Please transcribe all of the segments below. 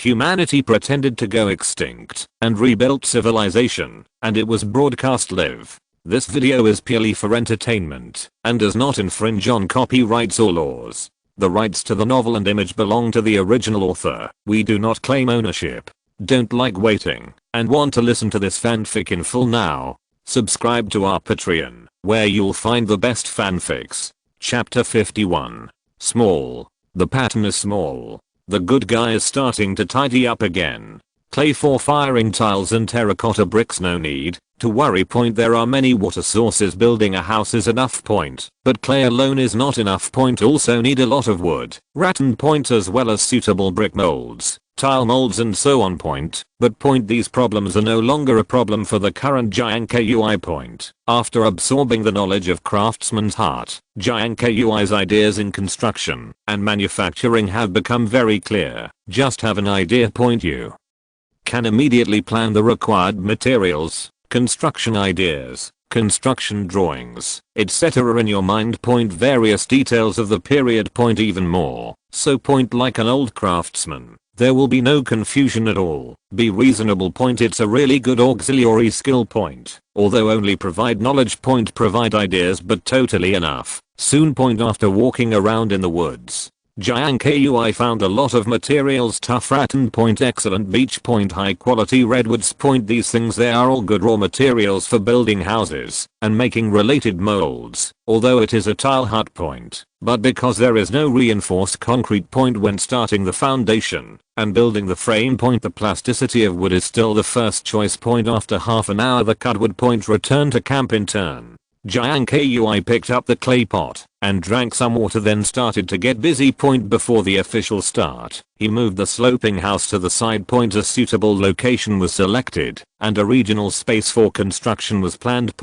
humanity pretended to go extinct and rebuilt civilization, and it was broadcast live. This video is purely for entertainment and does not infringe on copyrights or laws. The rights to the novel and image belong to the original author. We do not claim ownership. Don't like waiting and want to listen to this fanfic in full now? Subscribe to our Patreon, where you'll find the best fanfics. Chapter 51. Small. The pattern is small. The good guy is starting to tidy up again. Clay for firing tiles and terracotta bricks, no need to worry. There are many water sources. Building a house is enough. But clay alone is not enough. Also need a lot of wood, rattan as well as suitable brick molds, tile molds and so on. But these problems are no longer a problem for the current Jiang Kui. After absorbing the knowledge of craftsman's heart, Jiang Kui's ideas in construction and manufacturing have become very clear. Just have an idea. You can immediately plan the required materials, construction ideas, construction drawings, etc. in your mind. Various details of the period. Even more so. Like an old craftsman. There will be no confusion at all. Be reasonable. It's a really good auxiliary skill. Although only provide knowledge. Provide ideas but totally enough. Soon. After walking around in the woods, Jiang Kui found a lot of materials. Tough rattan. Excellent beech. High quality redwoods. These things, they are all good raw materials for building houses and making related molds. Although it is a tile hut. But because there is no reinforced concrete. When starting the foundation and building the frame. The plasticity of wood is still the first choice. After half an hour the cut wood. Return to camp in turn. Jiang Kui picked up the clay pot and drank some water, then started to get busy. Before the official start, he moved the sloping house to the side. A suitable location was selected and a regional space for construction was planned.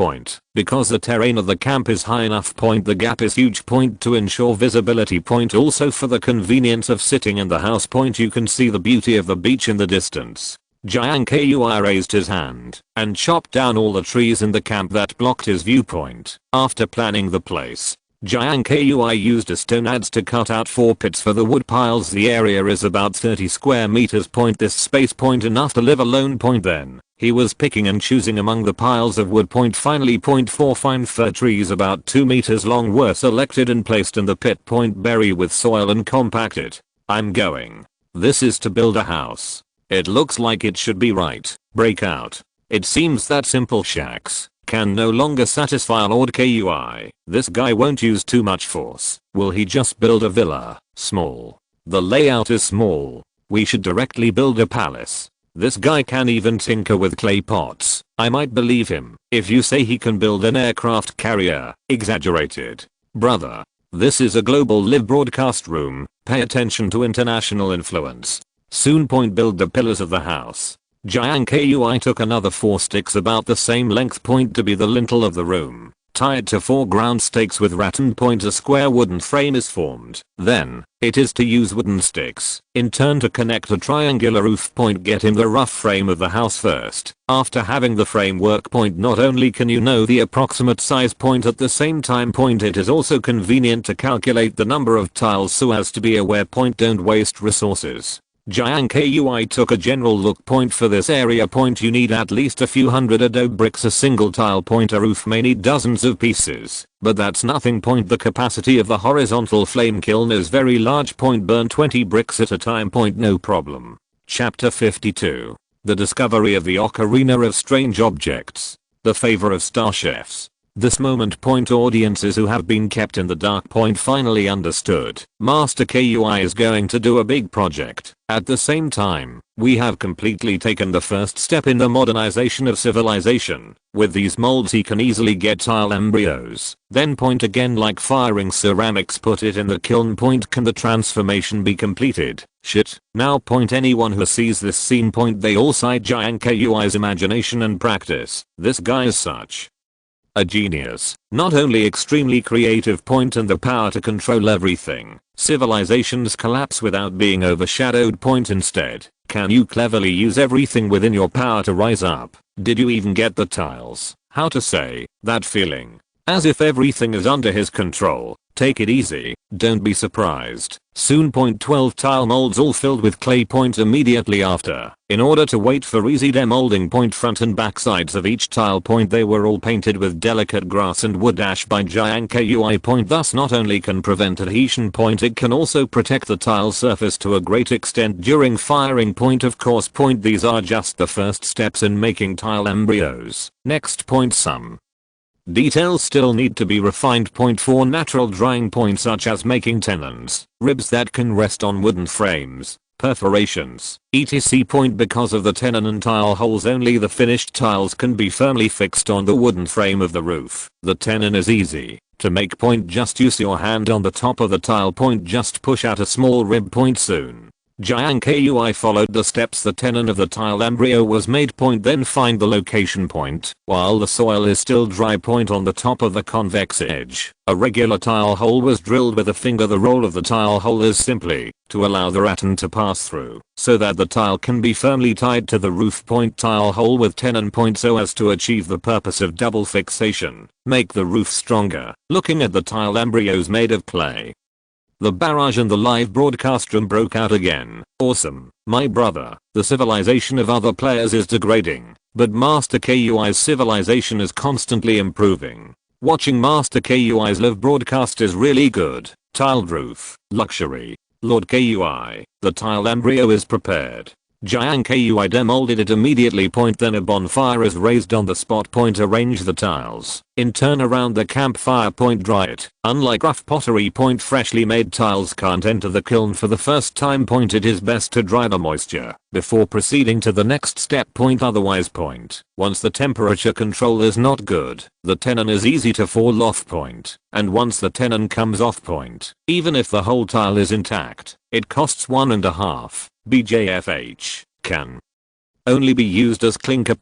Because the terrain of the camp is high enough. The gap is huge. To ensure visibility. Also for the convenience of sitting in the house. You can see the beauty of the beach in the distance. Jiang Kui raised his hand and chopped down all the trees in the camp that blocked his viewpoint. After planning the place, Jiang Kui used a stone adze to cut out 4 pits for the wood piles. The area is about 30 square meters. This space. Enough to live alone. Then he was picking and choosing among the piles of wood. Finally. 4 fine fir trees about 2 meters long were selected and placed in the pit. Bury with soil and compact it. I'm going. This is to build a house. It looks like it should be right. Break out. It seems that simple shacks can no longer satisfy Lord Kui. This guy won't use too much force. Will he just build a villa? Small. The layout is small. We should directly build a palace. This guy can even tinker with clay pots. I might believe him if you say he can build an aircraft carrier. Exaggerated. Brother. This is a global live broadcast room. Pay attention to international influence. Soon. Build the pillars of the house. Jiang Kui took another 4 sticks about the same length. To be the lintel of the room. Tied to 4 ground stakes with rattan. A square wooden frame is formed. Then, it is to use wooden sticks in turn to connect a triangular roof. Get him the rough frame of the house first. After having the framework. Not only can you know the approximate size. At the same time. It is also convenient to calculate the number of tiles so as to be aware. Don't waste resources. Jiang Kui took a general look. For this area. You need at least a few hundred adobe bricks. A single tile. A roof may need dozens of pieces, but that's nothing. The capacity of the horizontal flame kiln is very large. Burn 20 bricks at a time. No problem. Chapter 52. The discovery of the ocarina of strange objects. The favor of star chefs. This moment. Audiences who have been kept in the dark. Finally understood. Master Kui is going to do a big project. At the same time, we have completely taken the first step in the modernization of civilization. With these molds he can easily get tile embryos. Then again, like firing ceramics, put it in the kiln. Can the transformation be completed? Shit. Now. Anyone who sees this scene. They all cite Jiang Kui's imagination and practice. This guy is such a genius. Not only extremely creative. And the power to control everything. Civilizations collapse without being overshadowed. Instead, can you cleverly use everything within your power to rise up? Did you even get the tiles? How to say that feeling? As if everything is under his control. Take it easy, don't be surprised. Soon. 12 tile molds all filled with clay. Immediately after. In order to wait for easy demolding. Front and back sides of each tile. They were all painted with delicate grass and wood ash by Jiang Kui. Thus not only can prevent adhesion. It can also protect the tile surface to a great extent during firing. Of course. These are just the first steps in making tile embryos. Next. Some details still need to be refined. For natural drying. Such as making tenons, ribs that can rest on wooden frames, perforations, etc. Because of the tenon and tile holes, only the finished tiles can be firmly fixed on the wooden frame of the roof. The tenon is easy to make. Just use your hand on the top of the tile. Just push out a small rib. Soon Jiang Kui followed the steps. The tenon of the tile embryo was made. Then find the location point while the soil is still dry. On the top of the convex edge, a regular tile hole was drilled with a finger. The role of the tile hole is simply to allow the rattan to pass through so that the tile can be firmly tied to the roof. Tile hole with tenon. So as to achieve the purpose of double fixation, make the roof stronger. Looking at the tile embryos made of clay. The barrage in the live broadcast room broke out again. Awesome, my brother. The civilization of other players is degrading, but Master KUI's civilization is constantly improving. Watching Master KUI's live broadcast is really good. Tiled roof, luxury. Lord KUI, the tile embryo is prepared. Jiang Kui demolded it immediately. Then a bonfire is raised on the spot. Arrange the tiles in turn around the campfire. Dry it. Unlike rough pottery. Freshly made tiles can't enter the kiln for the first time. It is best to dry the moisture before proceeding to the next step. Otherwise. Once the temperature control is not good, the tenon is easy to fall off. And once the tenon comes off. Even if the whole tile is intact, it costs 1.5 BJFH, can only be used as clinker.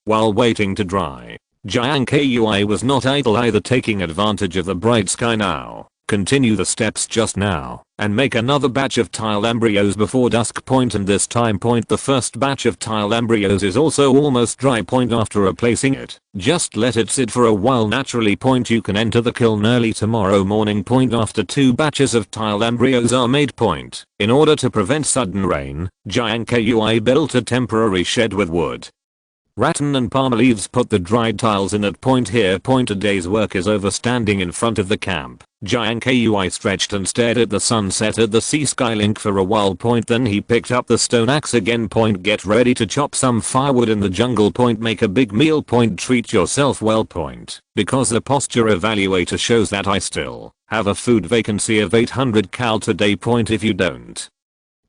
While waiting to dry, Jiang Kui was not idle either, taking advantage of the bright sky now. Continue the steps just now and make another batch of tile embryos before dusk. And this time. The first batch of tile embryos is also almost dry. After replacing it, just let it sit for a while naturally. You can enter the kiln early tomorrow morning. After 2 batches of tile embryos are made. In order to prevent sudden rain, Jiang Kui built a temporary shed with wood, rattan and palm leaves. Put the dried tiles in at. Here. A day's work is over. Standing in front of the camp, Jiang Kui stretched and stared at the sunset at the sea skylink for a while. Then he picked up the stone axe again. Get ready to chop some firewood in the jungle. Make a big meal. Treat yourself well. Because the posture evaluator shows that I still have a food vacancy of 800 cal today. If you don't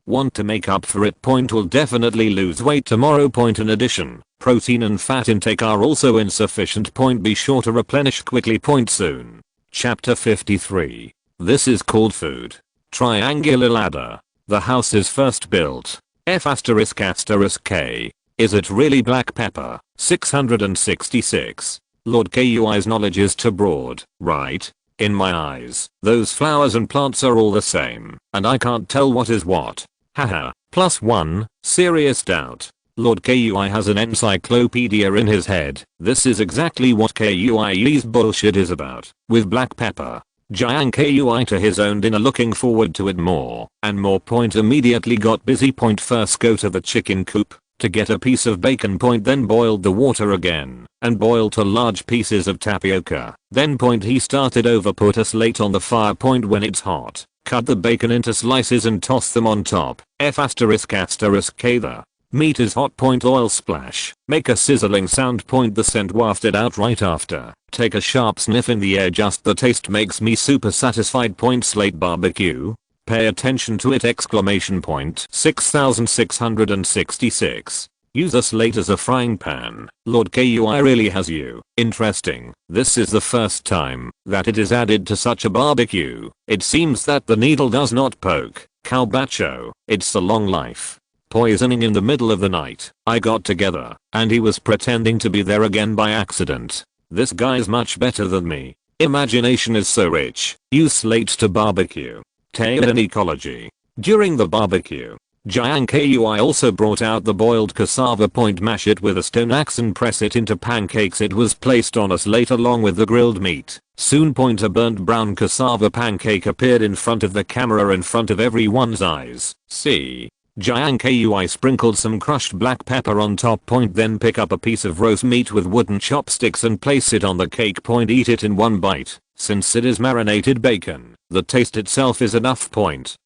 want to make up for it. Will definitely lose weight tomorrow. In addition, protein and fat intake are also insufficient. Be sure to replenish quickly. Soon. Chapter 53. This is called food. Triangular ladder. The house is first built. F***K. Is it really black pepper? 666. Lord KUI's knowledge is too broad, right? In my eyes, those flowers and plants are all the same, and I can't tell what is what. Haha. +1, serious doubt. Lord KUI has an encyclopedia in his head. This is exactly what KUI's bullshit is about. With black pepper. Jiang Kui to his own dinner, looking forward to it more and more. Immediately got busy. First go to the chicken coop to get a piece of bacon. Then boiled the water again and boiled 2 large pieces of tapioca. Then he started over. Put a slate on the fire. When it's hot, cut the bacon into slices and toss them on top. F***K. The meat is hot. Oil splash. Make a sizzling sound. The scent wafted out right after. Take a sharp sniff in the air. Just the taste makes me super satisfied. Slate barbecue. Pay attention to it! 6666. Use a slate as a frying pan. Lord KUI really has you. Interesting. This is the first time that it is added to such a barbecue. It seems that the needle does not poke. Calbacho. It's a long life. Poisoning in the middle of the night. I got together and he was pretending to be there again by accident. This guy's much better than me. Imagination is so rich. Use slate to barbecue. Tale in ecology. During the barbecue, Jiang Kui also brought out the boiled cassava point, mash it with a stone axe and press it into pancakes. It was placed on a slate along with the grilled meat. Soon a burnt brown cassava pancake appeared in front of the camera in front of everyone's eyes. See? Jiang Kui sprinkled some crushed black pepper on top. Then pick up a piece of roast meat with wooden chopsticks and place it on the cake. Eat it in one bite. Since it is marinated bacon, the taste itself is enough.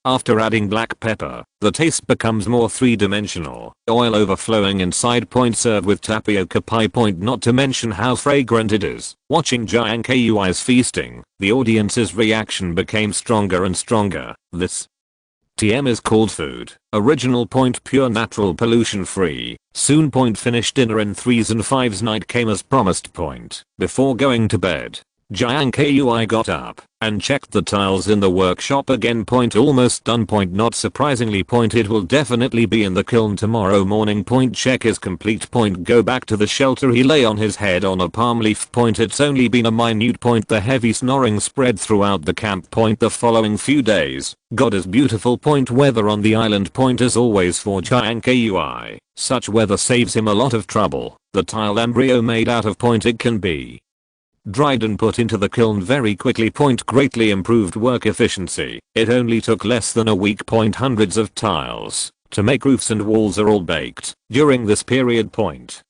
After adding black pepper, the taste becomes more three-dimensional. Oil overflowing inside. Serve with tapioca pie. Not to mention how fragrant it is. Watching Jiang Kui's feasting, the audience's reaction became stronger and stronger. This TM is called food. Original. Pure, natural, pollution free. Soon. Finished dinner in 3s and 5s. Night came as promised. Before going to bed, Jiang Kui got up and checked the tiles in the workshop again. Almost done. Not surprisingly. It will definitely be in the kiln tomorrow morning. Check is complete. Go back to the shelter. He lay on his head on a palm leaf. It's only been a minute. The heavy snoring spread throughout the camp. The following few days, God is beautiful. Weather on the island. As always for Jiang Kui, such weather saves him a lot of trouble. The tile embryo made out of it can be dried and put into the kiln very quickly. Greatly improved work efficiency. It only took less than a week. Hundreds of tiles to make roofs and walls are all baked during this period.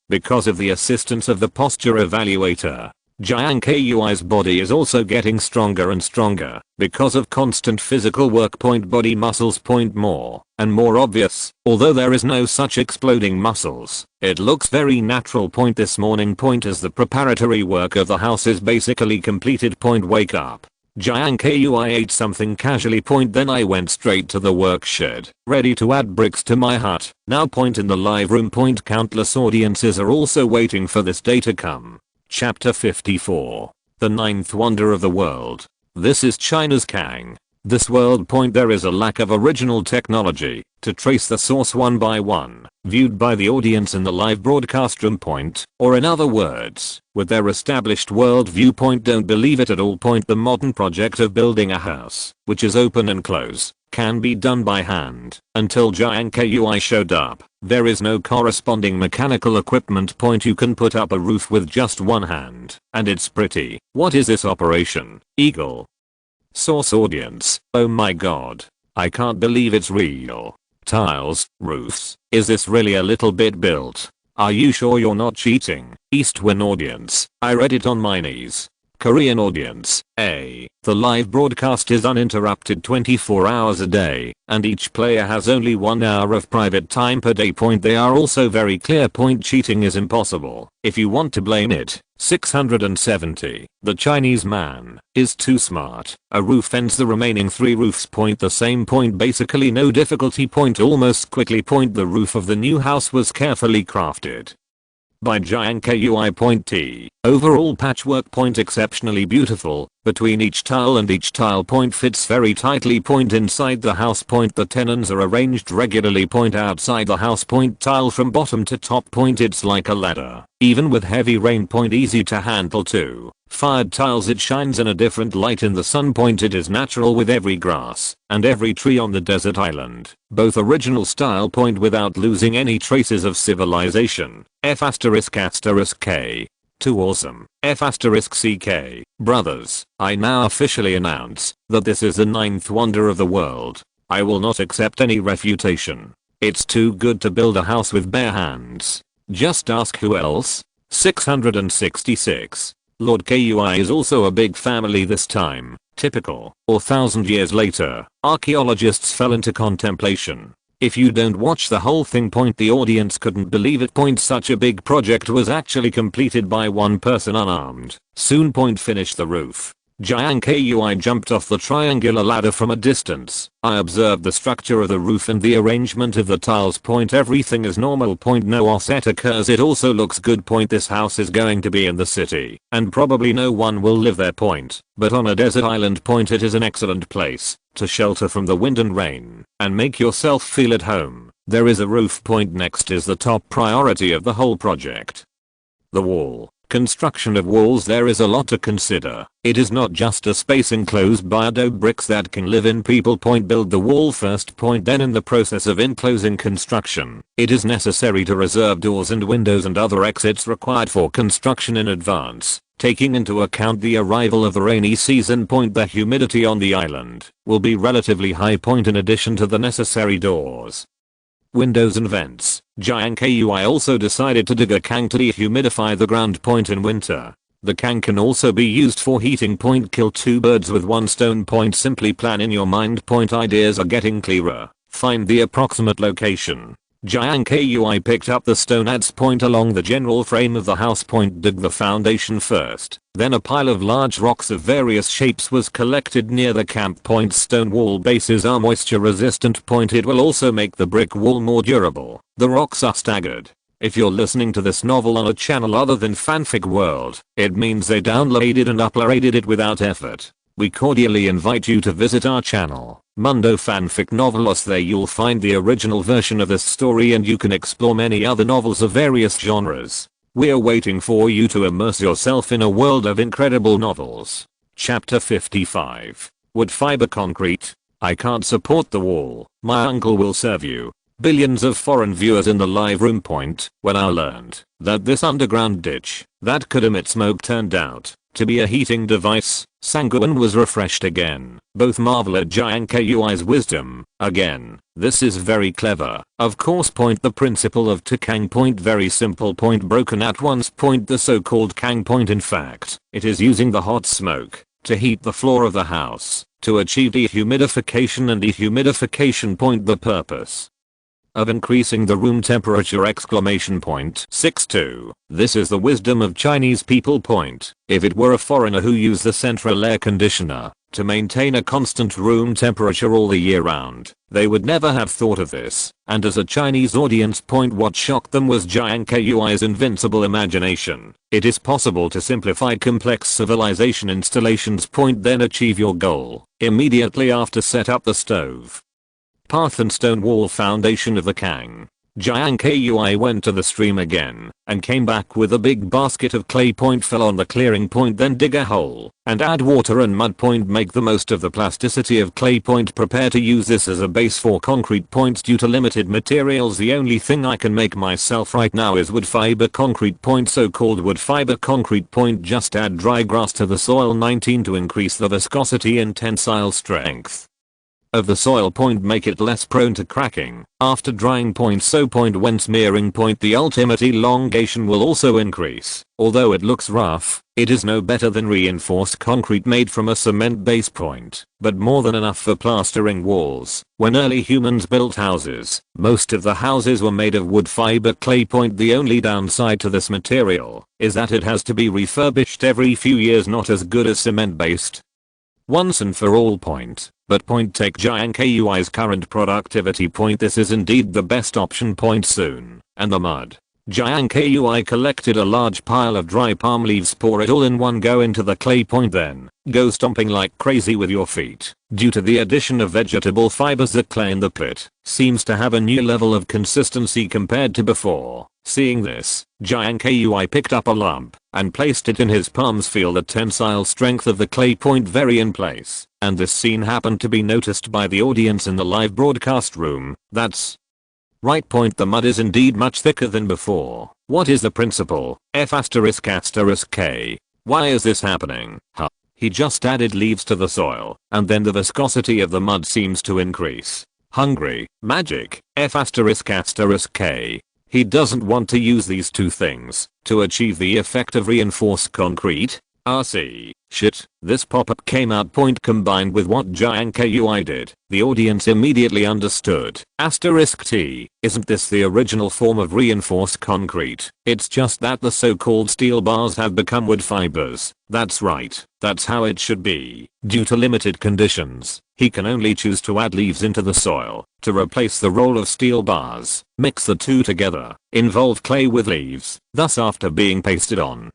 Because of the assistance of the posture evaluator, Jiang Kui's body is also getting stronger and stronger because of constant physical work. Body muscles. More and more obvious. Although there is no such exploding muscles, it looks very natural. This morning. As the preparatory work of the house is basically completed. Wake up. Jiang Kui ate something casually. Then I went straight to the work shed, ready to add bricks to my hut. Now. In the live room. Countless audiences are also waiting for this day to come. Chapter 54. The ninth wonder of the world. This is China's Kang. This world. There is a lack of original technology to trace the source one by one, viewed by the audience in the live broadcast room. Or in other words, with their established world view. Don't believe it at all. The modern project of building a house, which is open and close, can be done by hand. Until Jiang Kui showed up, there is no corresponding mechanical equipment. You can put up a roof with just one hand, and it's pretty. What is this operation? Eagle. Source audience. Oh my god. I can't believe it's real. Tiles, roofs. Is this really a little bit built? Are you sure you're not cheating? East Win audience. I read it on my knees. Korean audience. The live broadcast is uninterrupted 24 hours a day, and each player has only 1 hour of private time per day. They are also very clear. Cheating is impossible. If you want to blame it, 670. The Chinese man is too smart. A roof ends the remaining 3 roofs. The same. Basically no difficulty. Almost quickly. The roof of the new house was carefully crafted by Jiang Kui. T. Overall patchwork. Exceptionally beautiful. Between each tile and each tile. Fits very tightly. Inside the house. The tenons are arranged regularly. Outside the house. Tile from bottom to top. It's like a ladder. Even with heavy rain. Easy to handle too. Fired tiles. It shines in a different light in the sun. It is natural with every grass and every tree on the desert island. Both original style. Without losing any traces of civilization. F***K. Too awesome. F***CK. Brothers, I now officially announce that this is the ninth wonder of the world. I will not accept any refutation. It's too good to build a house with bare hands. Just ask who else? 666. Lord Kui is also a big family this time. Typical. 1,000 years later, archaeologists fell into contemplation. If you don't watch the whole thing. The audience couldn't believe it. Such a big project was actually completed by one person unarmed. Soon. Finished the roof. Jiang Kui jumped off the triangular ladder from a distance. I observed the structure of the roof and the arrangement of the tiles. Everything is normal. No offset occurs. It also looks good. This house is going to be in the city, and probably no one will live there. But on a desert island. It is an excellent place to shelter from the wind and rain, and make yourself feel at home. There is a roof. Next is the top priority of the whole project. The wall. Construction of walls. There is a lot to consider. It is not just a space enclosed by adobe bricks that can live in. People. Build the wall first. Then in the process of enclosing construction, it is necessary to reserve doors and windows and other exits required for construction in advance. Taking into account the arrival of the rainy season. The humidity on the island will be relatively high. In addition to the necessary doors, windows and vents, Jiang Kui also decided to dig a kang to dehumidify the ground. In winter, the kang can also be used for heating. Kill two birds with one stone. Simply plan in your mind. Ideas are getting clearer. Find the approximate location. Jiang Kui picked up the stone adze. Along the general frame of the house. Dig the foundation first. Then a pile of large rocks of various shapes was collected near the camp. Stone wall bases are moisture resistant. It will also make the brick wall more durable. The rocks are staggered. If you're listening to this novel on a channel other than Fanfic World, it means they downloaded and uploaded it without effort. We cordially invite you to visit our channel, Mundo Fanfic Novelos. There you'll find the original version of this story and you can explore many other novels of various genres. We're waiting for you to immerse yourself in a world of incredible novels. Chapter 55. Wood fiber concrete. I can't support the wall. My uncle will serve you. Billions of foreign viewers in the live room. When I learned that this underground ditch that could emit smoke turned out to be a heating device, Sanguine was refreshed again. Both marvel at Jiang Kui's wisdom. Again, this is very clever. Of course. The principle of Takang. Very simple. Broken at once. The so-called Kang. In fact, it is using the hot smoke to heat the floor of the house to achieve dehumidification and dehumidification. The purpose of increasing the room temperature! 62. This is the wisdom of Chinese people. If it were a foreigner who used the central air conditioner to maintain a constant room temperature all the year round, they would never have thought of this. And as a Chinese audience, what shocked them was Jiang Kui's invincible imagination. It is possible to simplify complex civilization installations. Then achieve your goal immediately after set up the stove, path and stone wall foundation of the kang. Jiang Kui went to the stream again and came back with a big basket of clay. Fill on the clearing. Then dig a hole and add water and mud. Make the most of the plasticity of clay. Prepare to use this as a base for concrete. Due to limited materials, the only thing I can make myself right now is wood fiber concrete. So-called wood fiber concrete. Just add dry grass to the soil. 19 To increase the viscosity and tensile strength of the soil. Make it less prone to cracking after drying. So when smearing. The ultimate elongation will also increase. Although it looks rough, it is no better than reinforced concrete made from a cement base. But more than enough for plastering walls. When early humans built houses, most of the houses were made of wood fiber clay. The only downside to this material is that it has to be refurbished every few years. Not as good as cement based once and for all. But take Jiang Kui's current productivity. This is indeed the best option. Soon. And the mud. Jiang Kui collected a large pile of dry palm leaves. Pour it all in one go into the clay. Then go stomping like crazy with your feet. Due to the addition of vegetable fibers, the clay in the pit seems to have a new level of consistency compared to before. Seeing this, Jiang Kui picked up a lump and placed it in his palms. Feel the tensile strength of the clay. Very in place. And this scene happened to be noticed by the audience in the live broadcast room. That's right. The mud is indeed much thicker than before. What is the principle? F***K. Why is this happening? He just added leaves to the soil, and then the viscosity of the mud seems to increase. Hungry. Magic. F***K. He doesn't want to use these two things to achieve the effect of reinforced concrete. RC. Shit, this pop-up came out. Combined with what Jiang Kui did, the audience immediately understood. T. Isn't this the original form of reinforced concrete? It's just that the so-called steel bars have become wood fibers. That's right. That's how it should be. Due to limited conditions, he can only choose to add leaves into the soil to replace the role of steel bars. Mix the two together. Involve clay with leaves. Thus, after being pasted on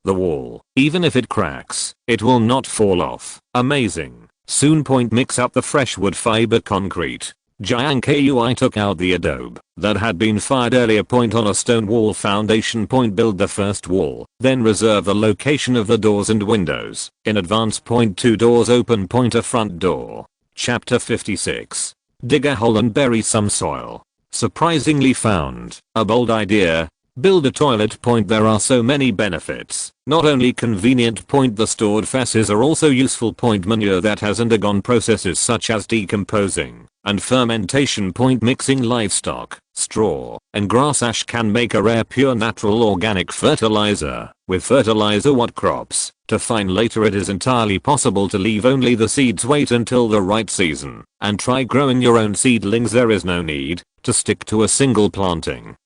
the wall, even if it cracks, it will not fall off. Amazing. Soon. Mix up the fresh wood fiber concrete Jiang Kui took out the adobe that had been fired earlier. Point on a stone wall foundation. Point build the first wall, then reserve the location of the doors and windows in advance. Point 2 doors open. Point a front door. Chapter 56. Dig a hole and bury some soil. Surprisingly found. A bold idea. Build a toilet. Point there are so many benefits. Not only convenient. Point the stored feces are also useful. Point manure that has undergone processes such as decomposing and fermentation. Point mixing livestock, straw, and grass ash can make a rare pure natural organic fertilizer. With fertilizer what crops to find later, it is entirely possible to leave only the seeds. Wait until the right season and try growing your own seedlings. There is no need to stick to a single planting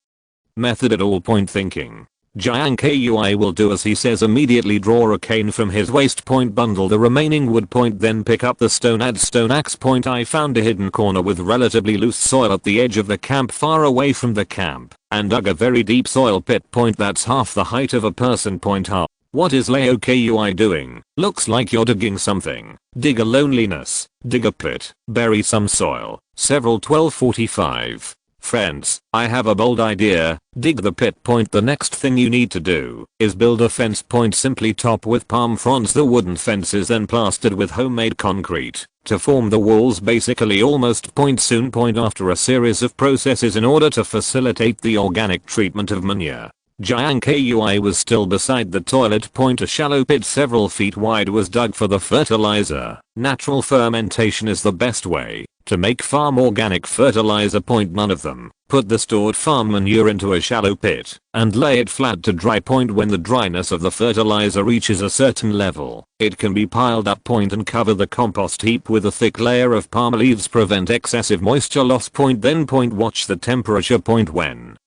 method at all. Point thinking. Jiang Kui will do as he says. Immediately draw a cane from his waist. Point bundle the remaining wood. Point then pick up the stone. Add stone axe. Point I found a hidden corner with relatively loose soil at the edge of the camp far away from the camp and dug a very deep soil pit. Point that's half the height of a person. Point how. What is Leo Kui doing? Looks like you're digging something. Dig a loneliness. Dig a pit. Bury some soil. Several 12:45. Friends, I have a bold idea. Dig the pit. Point the next thing you need to do is build a fence. Point simply top with palm fronds. The wooden fence is then plastered with homemade concrete to form the walls. Basically almost. Point soon. Point after a series of processes in order to facilitate the organic treatment of manure. Jiang Kui was still beside the toilet. Point a shallow pit several feet wide was dug for the fertilizer. Natural fermentation is the best way to make farm organic fertilizer. Point none of them. Put the stored farm manure into a shallow pit and lay it flat to dry. Point when the dryness of the fertilizer reaches a certain level, it can be piled up. Point and cover the compost heap with a thick layer of palm leaves. Prevent excessive moisture loss. Point then watch the temperature. Point when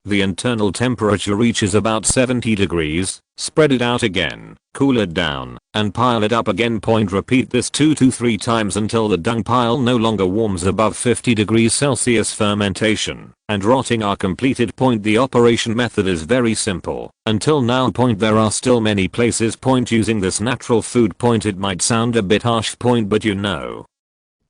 the internal temperature reaches about 70 degrees, spread it out again, cool it down, and pile it up again. Point repeat this 2 to 3 times until the dung pile no longer warms above 50 degrees Celsius. Fermentation and rotting are completed. Point the operation method is very simple. Until now. Point there are still many places. Point using this natural food. Point it might sound a bit harsh. Point but you know,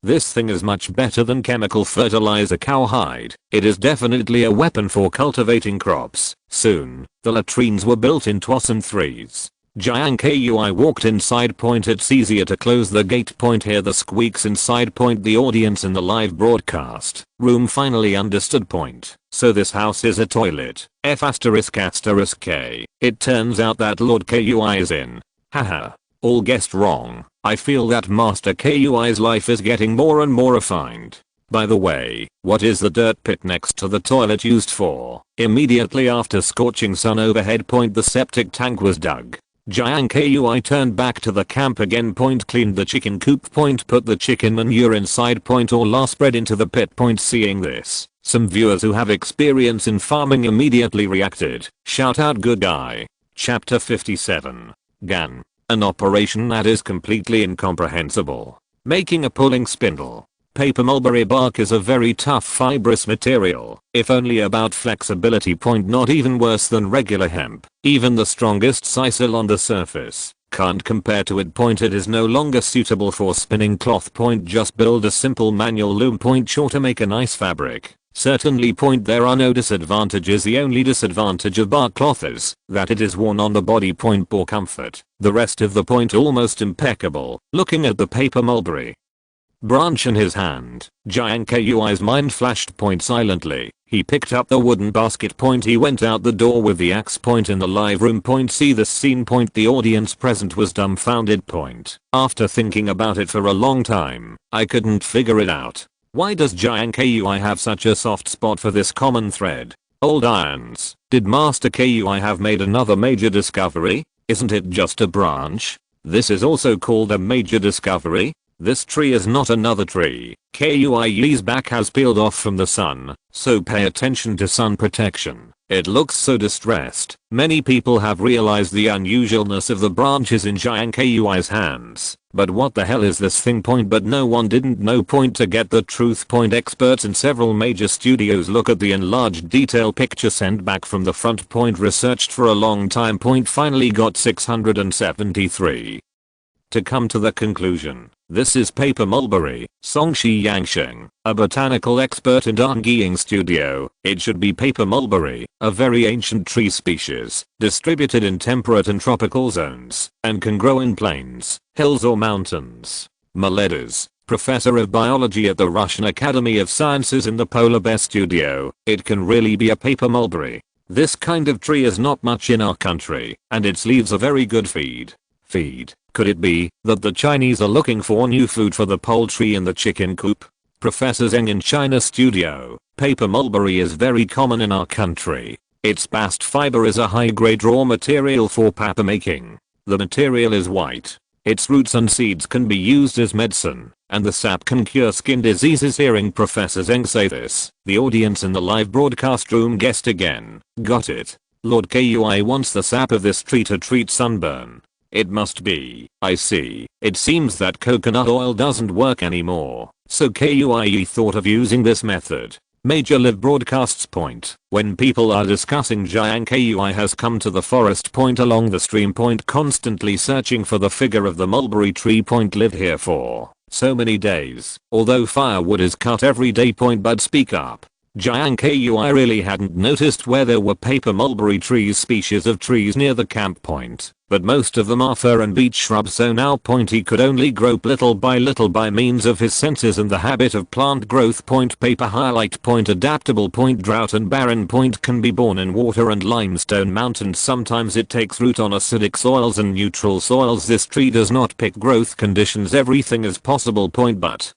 this thing is much better than chemical fertilizer. Cowhide. It is definitely a weapon for cultivating crops. Soon, the latrines were built in 2s and 3s. Jiang Kui walked inside. Point it's easier to close the gate. Point hear the squeaks inside. Point the audience in the live broadcast room finally understood. Point so this house is a toilet. F***K. It turns out that Lord Kui is in. Haha. All guessed wrong. I feel that Master Kui's life is getting more and more refined. By the way, what is the dirt pit next to the toilet used for? Immediately after scorching sun overhead. Point the septic tank was dug. Jiang Kui turned back to the camp again. Point cleaned the chicken coop. Point put the chicken manure inside. Point all are spread into the pit. Point seeing this, some viewers who have experience in farming immediately reacted. Shout out good guy. Chapter 57. GAN. An operation that is completely incomprehensible. Making a pulling spindle. Paper mulberry bark is a very tough fibrous material, if only about flexibility. Point not even worse than regular hemp. Even the strongest sisal on the surface can't compare to it. Point it is no longer suitable for spinning cloth. Point just build a simple manual loom. Point sure to make a nice fabric. Certainly. Point there are no disadvantages. The only disadvantage of bark cloth is that it is worn on the body. Point poor comfort. The rest of the point almost impeccable. Looking at the paper mulberry branch in his hand, Jiang Kui's mind flashed. Point silently. He picked up the wooden basket. Point he went out the door with the axe. Point in the live room. Point see this scene. Point the audience present was dumbfounded. Point after thinking about it for a long time, I couldn't figure it out. Why does Jiang Kui have such a soft spot for this common thread? Old irons. Did Master Kui have made another major discovery? Isn't it just a branch? This is also called a major discovery. This tree is not another tree. Kui's back has peeled off from the sun, so pay attention to sun protection. It looks so distressed. Many people have realized the unusualness of the branches in Jiang Kui's hands. But what the hell is this thing? Point but no one didn't know. Point to get the truth. Point experts in several major studios look at the enlarged detail picture sent back from the front. Point researched for a long time. Point finally got 673 to come to the conclusion. This is paper mulberry, Songshi Yangsheng, a botanical expert in Donggying Studio. It should be paper mulberry, a very ancient tree species, distributed in temperate and tropical zones, and can grow in plains, hills or mountains. Maledas, professor of biology at the Russian Academy of Sciences in the Polar Bear Studio. It can really be a paper mulberry. This kind of tree is not much in our country, and its leaves are very good feed. Could it be that the Chinese are looking for new food for the poultry in the chicken coop? Professor Zheng in China Studio. Paper mulberry is very common in our country. Its bast fiber is a high-grade raw material for paper making. The material is white. Its roots and seeds can be used as medicine, and the sap can cure skin diseases. Hearing Professor Zheng say this, the audience in the live broadcast room guessed again. Got it. Lord Kui wants the sap of this tree to treat sunburn. It must be. I see. It seems that coconut oil doesn't work anymore, so Kui thought of using this method. Major live broadcasts point. When people are discussing Jiang Kui has come to the forest point along the stream point, constantly searching for the figure of the mulberry tree point. Live here for so many days, although firewood is cut every day point. But speak up. Jiang Kui really hadn't noticed where there were paper mulberry trees, species of trees near the camp point, but most of them are fir and beech shrubs, so now point he could only grope little by means of his senses and the habit of plant growth point. Paper highlight point, adaptable point, drought and barren point, can be born in water and limestone mountains. Sometimes it takes root on acidic soils and neutral soils. This tree does not pick growth conditions. Everything is possible point, but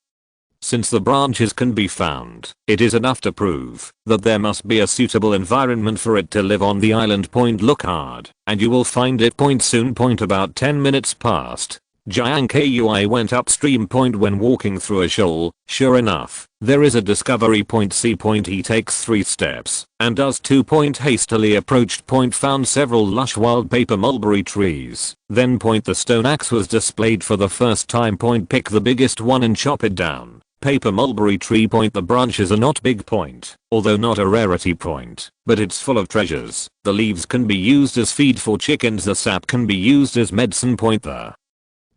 since the branches can be found, it is enough to prove that there must be a suitable environment for it to live on the island point. Look hard, and you will find it point soon point. About 10 minutes passed. Jiang Kui went upstream point when walking through a shoal. Sure enough, there is a discovery point. See point. He takes 3 steps and does 2 point. Hastily approached point, found several lush wild paper mulberry trees. Then point, the stone axe was displayed for the first time point. Pick the biggest one and chop it down. Paper mulberry tree point. The branches are not big point, although not a rarity point, but it's full of treasures. The leaves can be used as feed for chickens. The sap can be used as medicine point. The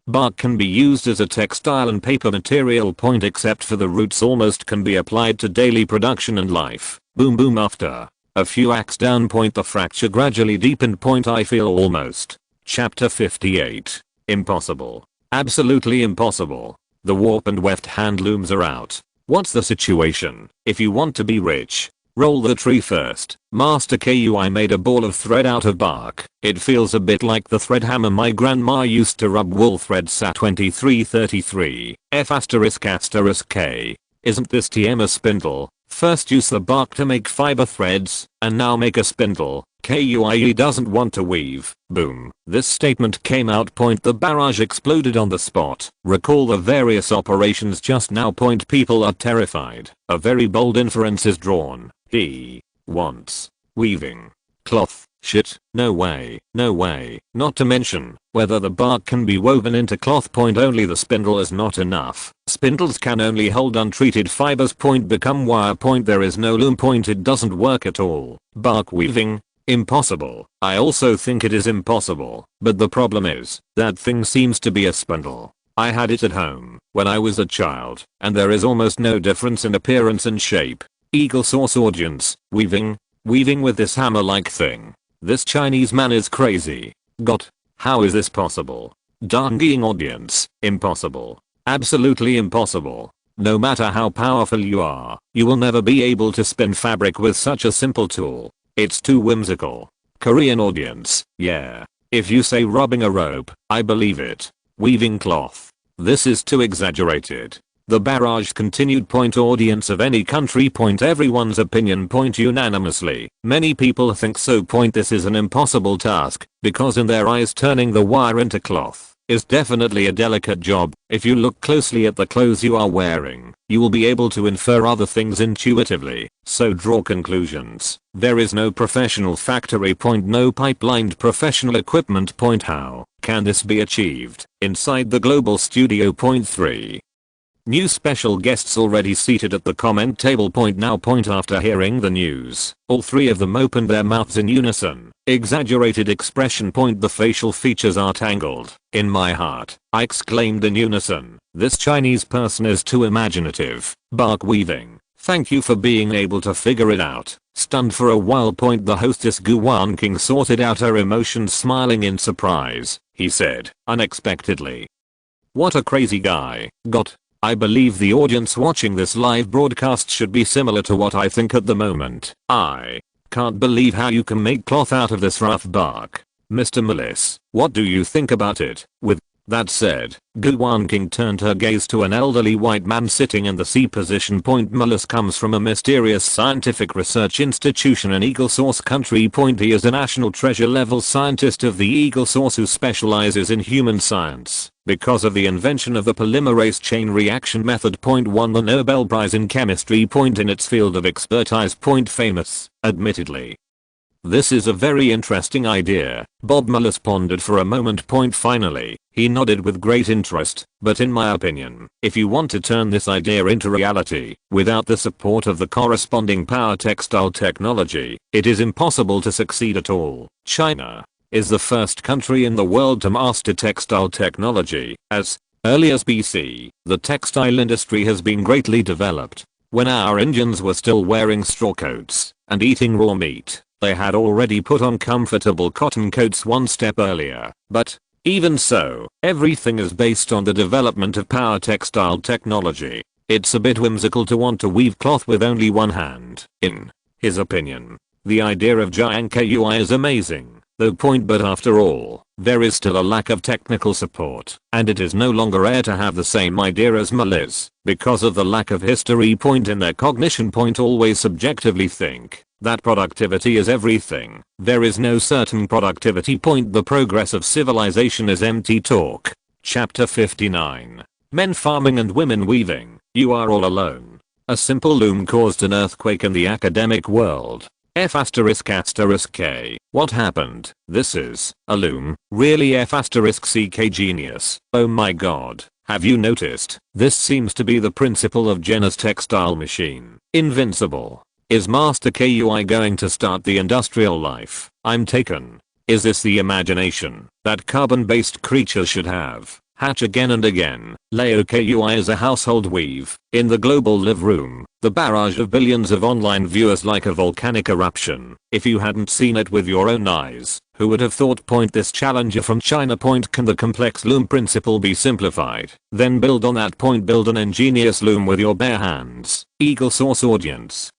bark can be used as a textile and paper material point, except for the roots. Almost can be applied to daily production and life. Boom boom. After a few acts down point, the fracture gradually deepened point. I feel almost. Chapter 58. Impossible. Absolutely impossible. The warp and weft hand looms are out. What's the situation? If you want to be rich, roll the tree first. Master Kui made a ball of thread out of bark. It feels a bit like the thread hammer my grandma used to rub wool threads. Sa 2333 F***K. Isn't this TM a spindle? First use the bark to make fiber threads, and now make a spindle. Kui doesn't want to weave. Boom. This statement came out point. The barrage exploded on the spot. Recall the various operations just now point. People are terrified. A very bold inference is drawn. He wants weaving cloth. Shit. No way. No way. Not to mention whether the bark can be woven into cloth point. Only the spindle is not enough. Spindles can only hold untreated fibers point. Become wire point. There is no loom point. It doesn't work at all. Bark weaving. Impossible. I also think it is impossible, but the problem is, that thing seems to be a spindle. I had it at home when I was a child, and there is almost no difference in appearance and shape. Eagle source audience, weaving with this hammer-like thing. This Chinese man is crazy. Got. How is this possible? Donggying audience, impossible. Absolutely impossible. No matter how powerful you are, you will never be able to spin fabric with such a simple tool. It's too whimsical. Korean audience, yeah. If you say rubbing a rope, I believe it. Weaving cloth. This is too exaggerated. The barrage continued point. Audience of any country point. Everyone's opinion point unanimously. Many people think so point. This is an impossible task, because in their eyes turning the wire into cloth is definitely a delicate job. If you look closely at the clothes you are wearing, you will be able to infer other things intuitively, so draw conclusions. There is no professional factory point. No pipelined professional equipment point. How can this be achieved inside the global studio point? 3. New special guests already seated at the comment table. Now after hearing the news, all three of them opened their mouths in unison. Exaggerated expression. The facial features are tangled. In my heart, I exclaimed in unison. This Chinese person is too imaginative. Bark weaving. Thank you for being able to figure it out. Stunned for a while. The hostess Guan King sorted out her emotions, smiling in surprise. He said, unexpectedly, "What a crazy guy." I believe the audience watching this live broadcast should be similar to what I think at the moment. I can't believe how you can make cloth out of this rough bark. Mr. Mellis, what do you think about it? With that said, Guan King turned her gaze to an elderly white man sitting in the C position. Mellis comes from a mysterious scientific research institution in Eagle Source country. He is a national treasure level scientist of the Eagle Source who specializes in human science. Because of the invention of the polymerase chain reaction method. Won the Nobel Prize in chemistry. In its field of expertise. Famous, admittedly. This is a very interesting idea. Bob Mellis pondered for a moment. Finally, he nodded with great interest. But in my opinion, if you want to turn this idea into reality, without the support of the corresponding power textile technology, it is impossible to succeed at all. China is the first country in the world to master textile technology. As early as BC, the textile industry has been greatly developed. When our Indians were still wearing straw coats and eating raw meat, they had already put on comfortable cotton coats one step earlier. But even so, everything is based on the development of power textile technology. It's a bit whimsical to want to weave cloth with only one hand. In his opinion, the idea of Jiang Kui is amazing. But after all, there is still a lack of technical support, and it is no longer air to have the same idea as Mellis, because of the lack of history. In their cognition. Always subjectively think that productivity is everything. There is no certain productivity. The progress of civilization is empty talk. Chapter 59. Men farming and women weaving. You are all alone. A simple loom caused an earthquake in the academic world. F***K. What happened? This is a loom. Really? F***CK genius. Oh my god. Have you noticed? This seems to be the principle of Jenna's textile machine. Invincible. Is Master Kui going to start the industrial life? I'm taken. Is this the imagination that carbon-based creatures should have? Hatch again and again. Leo Kui is a household weave. In the global live room, the barrage of billions of online viewers like a volcanic eruption. If you hadn't seen it with your own eyes, who would have thought? This challenger from China. Can the complex loom principle be simplified? Then build on that. Build an ingenious loom with your bare hands. Eagle Source audience.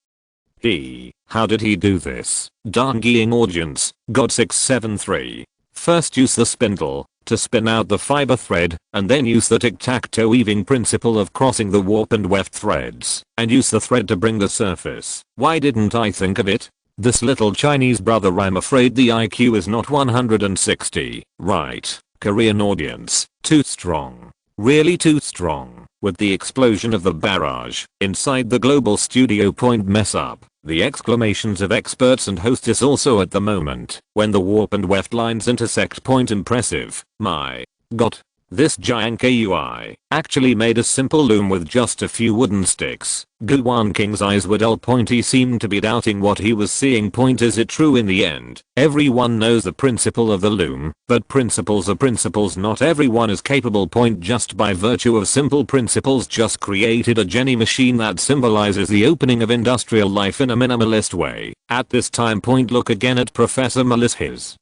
How did he do this? Darnging audience. God 673. First use the spindle to spin out the fiber thread, and then use the tic-tac-toe weaving principle of crossing the warp and weft threads, and use the thread to bring the surface. Why didn't I think of it? This little Chinese brother. I'm afraid the IQ is not 160, right? Korean audience. Too strong. Really too strong. With the explosion of the barrage inside the global studio. Mess up. The exclamations of experts and hostess also at the moment when the warp and weft lines intersect. Impressive. My god. This Jiang Kui actually made a simple loom with just a few wooden sticks. Guan King's eyes were dull. He seemed to be doubting what he was seeing. Is it true in the end? Everyone knows the principle of the loom, but principles are principles. Not everyone is capable. Just by virtue of simple principles just created a Jenny machine that symbolizes the opening of industrial life in a minimalist way. At this time. Look again at Professor Mellis. His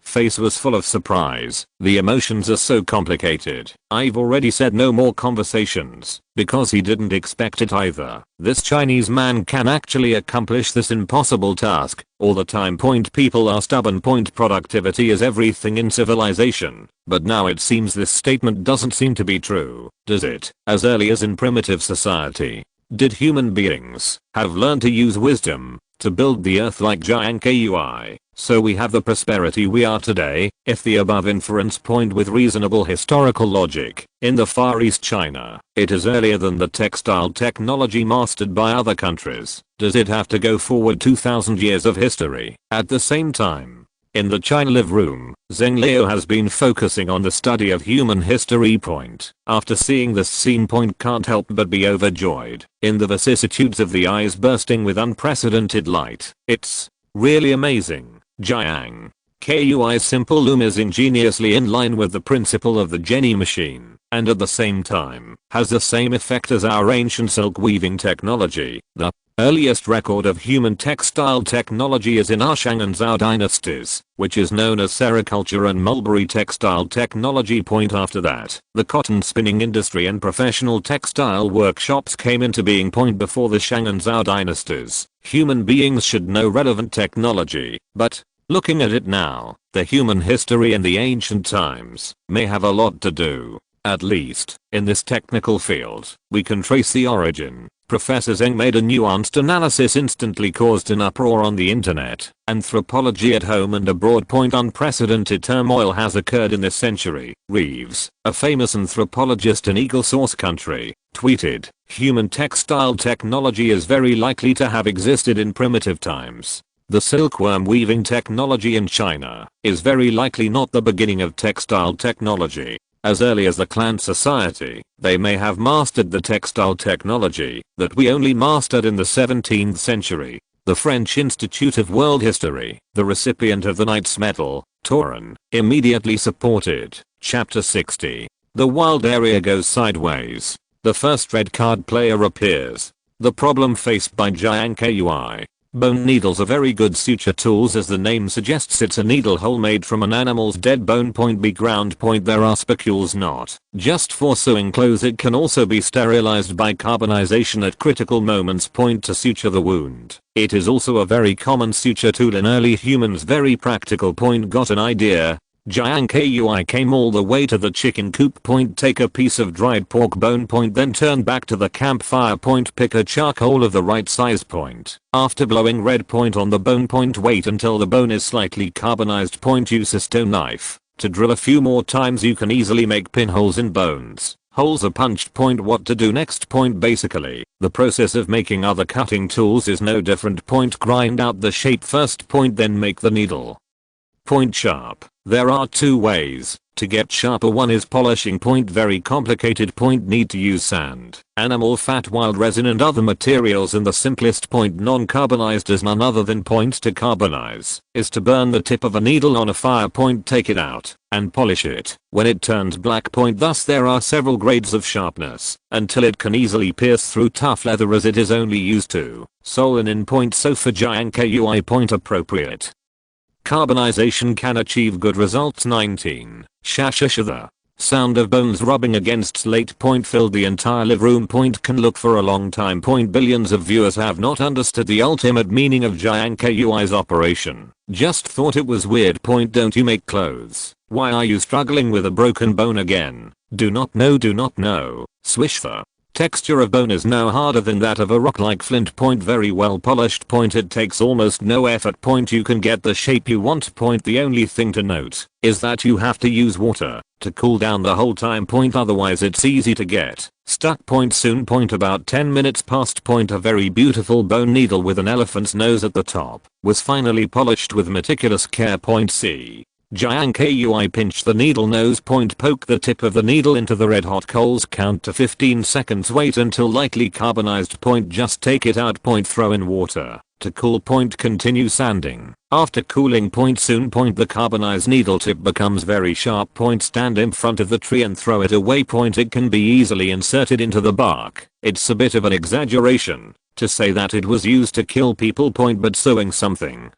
face was full of surprise. The emotions are so complicated. I've already said no more conversations, because he didn't expect it either. This Chinese man can actually accomplish this impossible task all the time. People are stubborn. Productivity is everything in civilization. But now it seems this statement doesn't seem to be true, does it? As early as in primitive society, did human beings have learned to use wisdom to build the earth like Jiang Kui? So we have the prosperity we are today, if the above inference point with reasonable historical logic. In the Far East China, it is earlier than the textile technology mastered by other countries. Does it have to go forward 2000 years of history? At the same time, In the China Live room, Zheng Liu has been focusing on the study of human history. After seeing this scene, can't help but be overjoyed in the vicissitudes of the eyes bursting with unprecedented light. It's really amazing. Jiang Kui's simple loom is ingeniously in line with the principle of the Jenny machine, and at the same time, has the same effect as our ancient silk weaving technology. The earliest record of human textile technology is in our Shang and Zhou dynasties, which is known as sericulture and mulberry textile technology. After that, the cotton spinning industry and professional textile workshops came into being. Before the Shang and Zhou dynasties, human beings should know relevant technology, but looking at it now, the human history in the ancient times may have a lot to do. At least, in this technical field, we can trace the origin. Professor Zheng made a nuanced analysis instantly caused an uproar on the internet. Anthropology at home and abroad. Unprecedented turmoil has occurred in this century. Reeves, a famous anthropologist in Eagle Source country, tweeted, "Human textile technology is very likely to have existed in primitive times. The silkworm weaving technology in China is very likely not the beginning of textile technology. As early as the clan society, they may have mastered the textile technology that we only mastered in the 17th century. The French Institute of World History, the recipient of the Knight's Medal, Torin, immediately supported." Chapter 60. The wild area goes sideways. The first red card player appears. The problem faced by Jiang Kui. Bone needles are very good suture tools. As the name suggests, it's a needle hole made from an animal's dead bone. Be ground. There are spicules not just for sewing clothes, it can also be sterilized by carbonization at critical moments. To suture the wound. It is also a very common suture tool in early humans. Very practical. Got an idea? Jiang Kui came all the way to the chicken coop. Take a piece of dried pork bone. Then turn back to the campfire. Pick a charcoal of the right size. After blowing red. On the bone. Wait until the bone is slightly carbonized. Use a stone knife to drill a few more times. You can easily make pinholes in bones. Holes are punched. What to do next? Basically, the process of making other cutting tools is no different. Grind out the shape first. Then make the needle. Sharp. There are two ways to get sharper. One is polishing. Very complicated. Need to use sand, animal fat, wild resin and other materials. And the simplest. Non-carbonized as none other than to carbonize is to burn the tip of a needle on a fire. Take it out and polish it when it turns black. Thus there are several grades of sharpness until it can easily pierce through tough leather as it is only used to sew in. So for Jiang Kui. Appropriate carbonization can achieve good results. 19. The sound of bones rubbing against slate. Filled the entire live room. Can look for a long time. Billions of viewers have not understood the ultimate meaning of Jiang Kui's operation. Just thought it was weird. Don't you make clothes? Why are you struggling with a broken bone again? Do not know. Swish. The texture of bone is no harder than that of a rock like flint. Very well polished. It takes almost no effort. You can get the shape you want. The only thing to note is that you have to use water to cool down the whole time. Otherwise it's easy to get stuck. Soon. About 10 minutes passed. A very beautiful bone needle with an elephant's nose at the top was finally polished with meticulous care. See. Jiang Kui pinched the needle nose. Poke the tip of the needle into the red hot coals. Count to 15 seconds. Wait until lightly carbonized. Just take it out. Throw in water to cool. Continue sanding. After cooling. Soon. The carbonized needle tip becomes very sharp. Stand in front of the tree and throw it away. It can be easily inserted into the bark. It's a bit of an exaggeration to say that it was used to kill people. But sewing something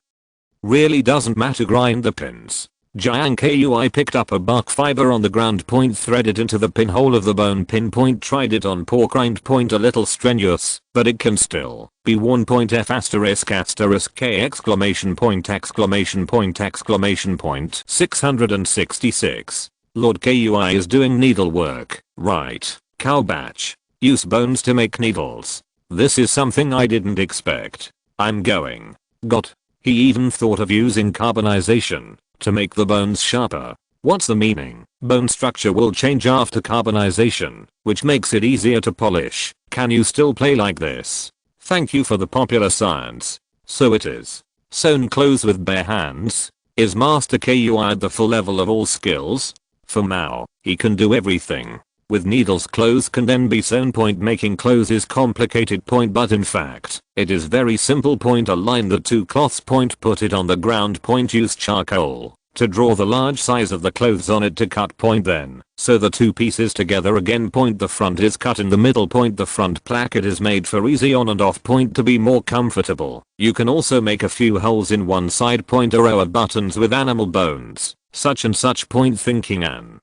really doesn't matter. Grind the pins. Jiang Kui picked up a bark fiber on the ground. Thread it into the pinhole of the bone pin. Tried it on pork rind. A little strenuous, but it can still be worn. F asterisk asterisk K exclamation point exclamation point exclamation point. 666. Lord Kui is doing needlework, right? Cow batch. Use bones to make needles. This is something I didn't expect. I'm going. Got. He even thought of using carbonization to make the bones sharper. What's the meaning? Bone structure will change after carbonization, which makes it easier to polish. Can you still play like this? Thank you for the popular science. So it is. Sewn clothes with bare hands? Is Master KUI at the full level of all skills? For Mao, he can do everything. With needles clothes can then be sewn. Making clothes is complicated. But in fact, it is very simple. Align the two cloths. Put it on the ground. Use charcoal to draw the large size of the clothes on it to cut. Then sew the two pieces together again. The front is cut in the middle. The front placket is made for easy on and off. To be more comfortable. You can also make a few holes in one side. A row of buttons with animal bones, such and such. Thinking and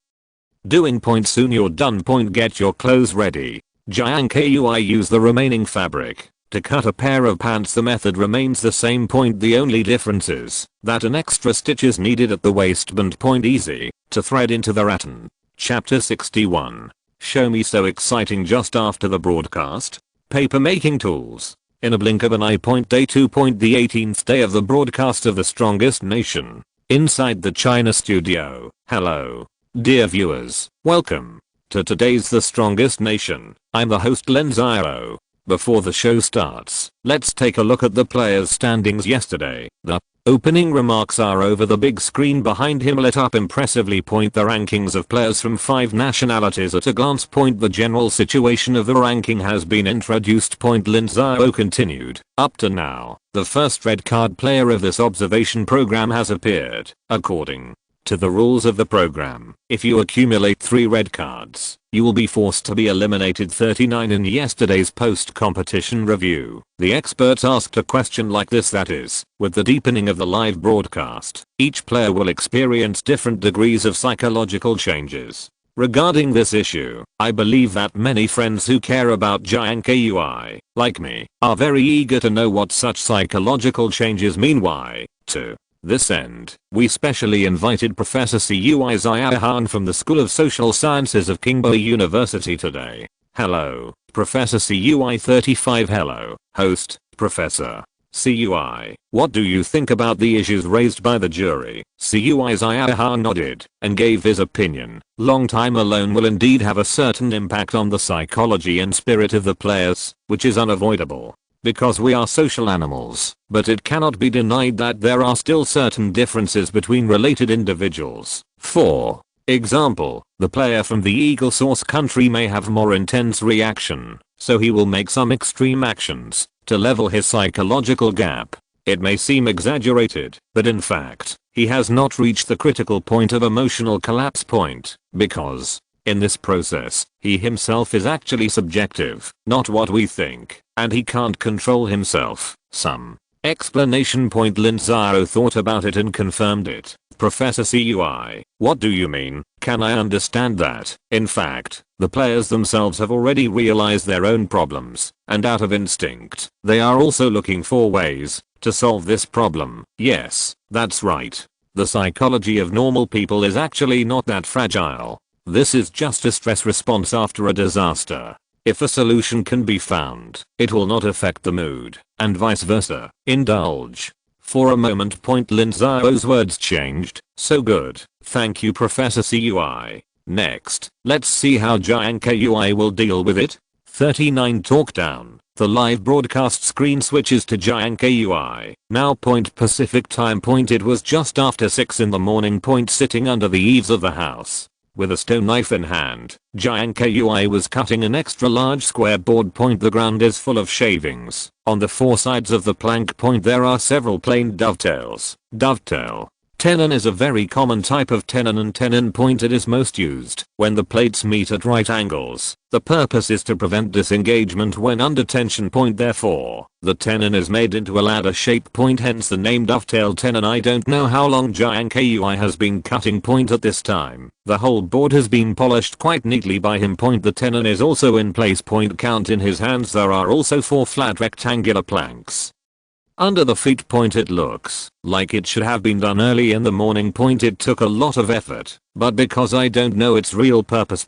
doing. Soon you're done. Get your clothes ready. Jiang Kui use the remaining fabric to cut a pair of pants. The method remains the same. The only difference is that an extra stitch is needed at the waistband. Easy to thread into the rattan. Chapter 61. Show me. So exciting. Just after the broadcast. Paper making tools. In a blink of an eye. Day 2. The 18th day of the broadcast of the strongest nation. Inside the China studio. Hello. Dear viewers, welcome to today's The Strongest Nation. I'm the host Len Ziro. Before the show starts, let's take a look at the players' standings yesterday. The opening remarks are over the big screen behind him, lit up impressively. The rankings of players from 5 nationalities at a glance. The general situation of the ranking has been introduced. Lin Zhao continued. Up to now, the first red card player of this observation program has appeared. According to the rules of the program, if you accumulate 3 red cards, you will be forced to be eliminated. 39. In yesterday's post-competition review, the experts asked a question like this, that is, with the deepening of the live broadcast, each player will experience different degrees of psychological changes. Regarding this issue, I believe that many friends who care about Jiang Kui, like me, are very eager to know what such psychological changes mean. Why? To this end, we specially invited Professor Cui Ziahan from the School of Social Sciences of Kingbo University today. Hello, Professor Cui 35. Hello, host, Professor Cui. What do you think about the issues raised by the jury? Cui Ziahan nodded and gave his opinion. Long time alone will indeed have a certain impact on the psychology and spirit of the players, which is unavoidable, because we are social animals, but it cannot be denied that there are still certain differences between related individuals. For example, the player from the eagle source country may have more intense reaction, so he will make some extreme actions to level his psychological gap. It may seem exaggerated, but in fact, he has not reached the critical point of emotional collapse because in this process, he himself is actually subjective, not what we think, and he can't control himself. Some explanation. Lin Zhao thought about it and confirmed it. Professor Cui, what do you mean? Can I understand that? In fact, the players themselves have already realized their own problems, and out of instinct, they are also looking for ways to solve this problem. Yes, that's right. The psychology of normal people is actually not that fragile. This is just a stress response after a disaster. If a solution can be found, it will not affect the mood, and vice versa. Indulge. For a moment. Lin Zhao's words changed. So good. Thank you, Professor Cui. Next, let's see how Jiang Kui will deal with it. 39. Talk down. The live broadcast screen switches to Jiang Kui. Now. Pacific time. It was just after 6 in the morning. Sitting under the eaves of the house, with a stone knife in hand, Jiang Kui was cutting an extra large square board. The ground is full of shavings. On the 4 sides of the plank. There are several plain dovetails. Dovetail tenon is a very common type of tenon, and tenon. It is most used when the plates meet at right angles. The purpose is to prevent disengagement when under tension. Therefore, the tenon is made into a ladder shape. Hence the name dovetail tenon. I don't know how long Jiang Kui has been cutting. At this time, the whole board has been polished quite neatly by him. The tenon is also in place. Count in his hands. There are also 4 flat rectangular planks under the feet. It looks like it should have been done early in the morning. It took a lot of effort, but because I don't know its real purpose.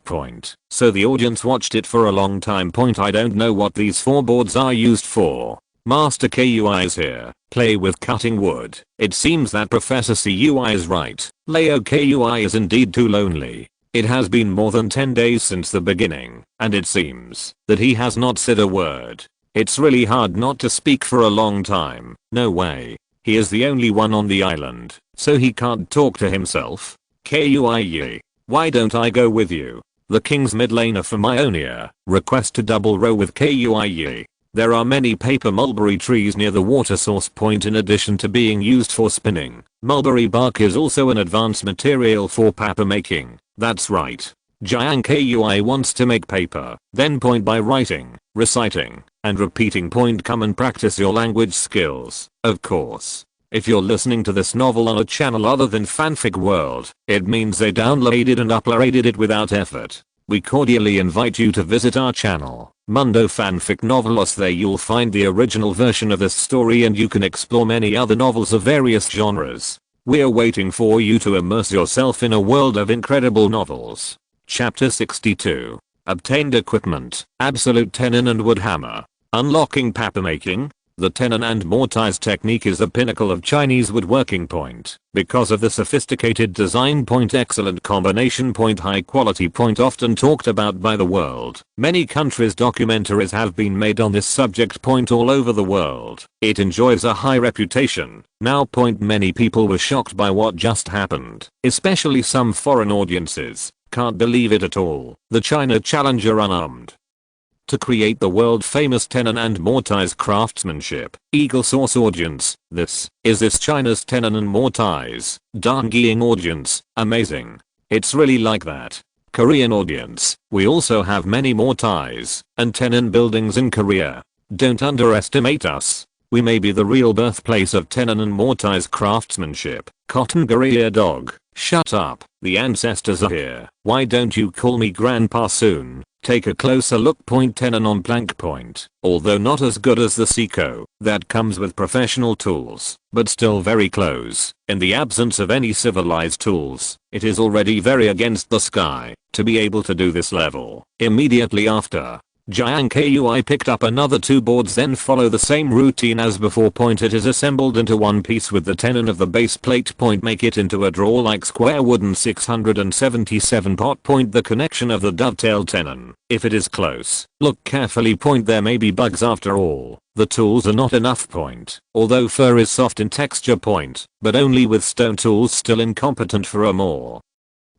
So the audience watched it for a long time. I don't know what these 4 boards are used for. Master Kui is here. Play with cutting wood. It seems that Professor Cui is right. Leo Kui is indeed too lonely. It has been more than 10 days since the beginning, and it seems that he has not said a word. It's really hard not to speak for a long time. No way. He is the only one on the island, so he can't talk to himself. Kui, why don't I go with you? The king's mid laner from Ionia, request to double row with Kui. There are many paper mulberry trees near the water source point in addition to being used for spinning. Mulberry bark is also an advanced material for paper making. That's right. Jiang Kui wants to make paper, then point by writing, reciting, and repeating point come and practice your language skills. Of course. If you're listening to this novel on a channel other than Fanfic World, it means they downloaded and uploaded it without effort. We cordially invite you to visit our channel, Mundo Fanfic Novelos. There you'll find the original version of this story and you can explore many other novels of various genres. We're waiting for you to immerse yourself in a world of incredible novels. Chapter 62. Obtained equipment, absolute tenon and wood hammer. Unlocking papermaking. The tenon and mortise technique is the pinnacle of Chinese woodworking point. Because of the sophisticated design point, excellent combination point, high quality point often talked about by the world. Many countries' documentaries have been made on this subject point all over the world. It enjoys a high reputation. Now point many people were shocked by what just happened, especially some foreign audiences. Can't believe it at all. The China challenger unarmed. To create the world famous tenon and mortise craftsmanship. Eagle source audience, this China's tenon and mortise. Dongyiing audience, amazing. It's really like that. Korean audience, we also have many mortise and tenon buildings in Korea. Don't underestimate us. We may be the real birthplace of tenon and mortise craftsmanship. Cotton Gorilla dog, shut up. The ancestors are here. Why don't you call me grandpa soon? Take a closer look. Point tenon on plank point. Although not as good as the Seiko, that comes with professional tools, but still very close. In the absence of any civilized tools, it is already very against the sky to be able to do this level. Immediately after, Jiang Kui picked up another 2 boards, then follow the same routine as before. Point it is assembled into one piece with the tenon of the base plate. Point make it into a drawer like square wooden 677 pot. Point the connection of the dovetail tenon. If it is close, look carefully. Point there may be bugs after all. The tools are not enough. Point, although fur is soft in texture. Point, but only with stone tools. Still incompetent for a more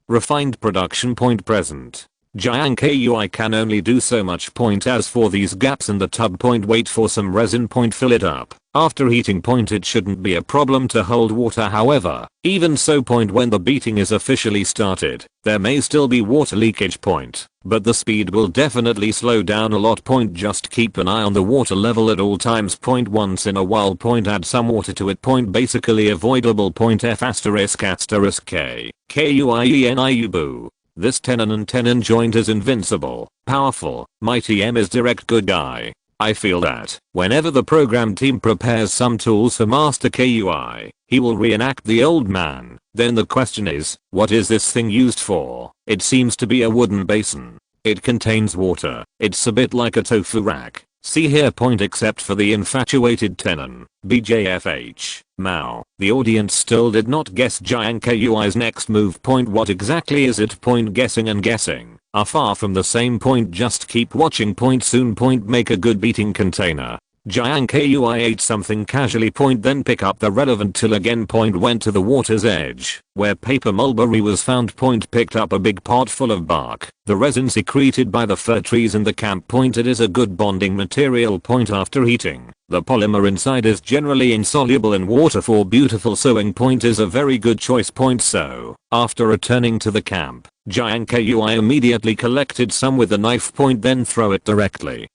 refined production. Point present. Jiang Kui can only do so much. Point as for these gaps in the tub. Point wait for some resin. Point fill it up. After heating. Point it shouldn't be a problem to hold water. However, even so. Point when the beating is officially started, there may still be water leakage. Point, but the speed will definitely slow down a lot. Point just keep an eye on the water level at all times. Point once in a while. Point add some water to it. Point basically avoidable. Point F asterisk asterisk K. Kuieniu boo. This tenon and tenon joint is invincible, powerful, mighty. M is direct good guy. I feel that whenever the program team prepares some tools for Master Kui, he will reenact the old man. Then the question is, what is this thing used for? It seems to be a wooden basin. It contains water. It's a bit like a tofu rack. See here. Point except for the infatuated tenon. BJFH. Mao. The audience still did not guess Jiang Kui's next move. Point what exactly is it? Point guessing and guessing are far from the same. Point just keep watching. Point soon. Point make a good beating container. Jiang Kui ate something casually. Point then pick up the relevant tool again. Point went to the water's edge, where paper mulberry was found. Point picked up a big pot full of bark, the resin secreted by the fir trees in the camp. Point it is a good bonding material. Point after heating, the polymer inside is generally insoluble in water for beautiful sewing. Point is a very good choice. Point so, after returning to the camp, Jiang Kui immediately collected some with a knife. Point then throw it directly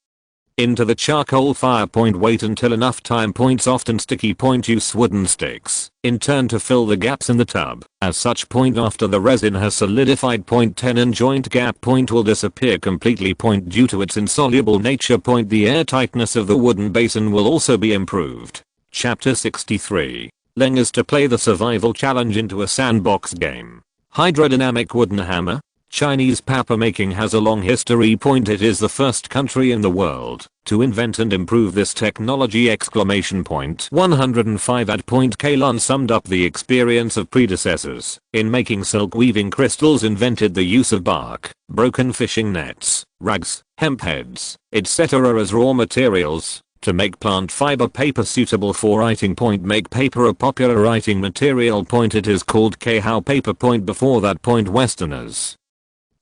into the charcoal fire. Point wait until enough time. Point soft and sticky. Point use wooden sticks in turn to fill the gaps in the tub. As such. Point after the resin has solidified. Point tenon joint gap. Point will disappear completely. Point due to its insoluble nature. Point the airtightness of the wooden basin will also be improved. Chapter 63. Lengers to play the survival challenge into a sandbox game. Hydrodynamic wooden hammer. Chinese papermaking has a long history. Point it is the first country in the world to invent and improve this technology. Exclamation point 105 at point Kalun summed up the experience of predecessors in making silk weaving crystals, invented the use of bark, broken fishing nets, rags, hemp heads, etc. as raw materials. To make plant fiber paper suitable for writing. Make paper a popular writing material. It is called Kao paper. Before that, Westerners.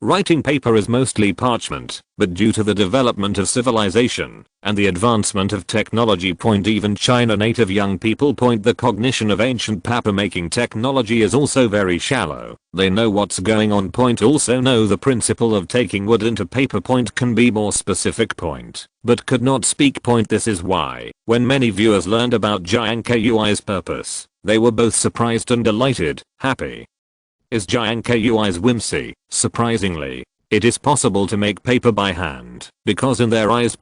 Writing paper is mostly parchment, but due to the development of civilization and the advancement of technology. Even China native young people. The cognition of ancient paper making technology is also very shallow. They know what's going on. Also know the principle of taking wood into paper. Can be more specific. But could not speak. This is why, when many viewers learned about Jiang Kui's purpose, they were both surprised and delighted, happy. Is Jiang Kui's whimsy. Surprisingly, it is possible to make paper by hand, because in their eyes.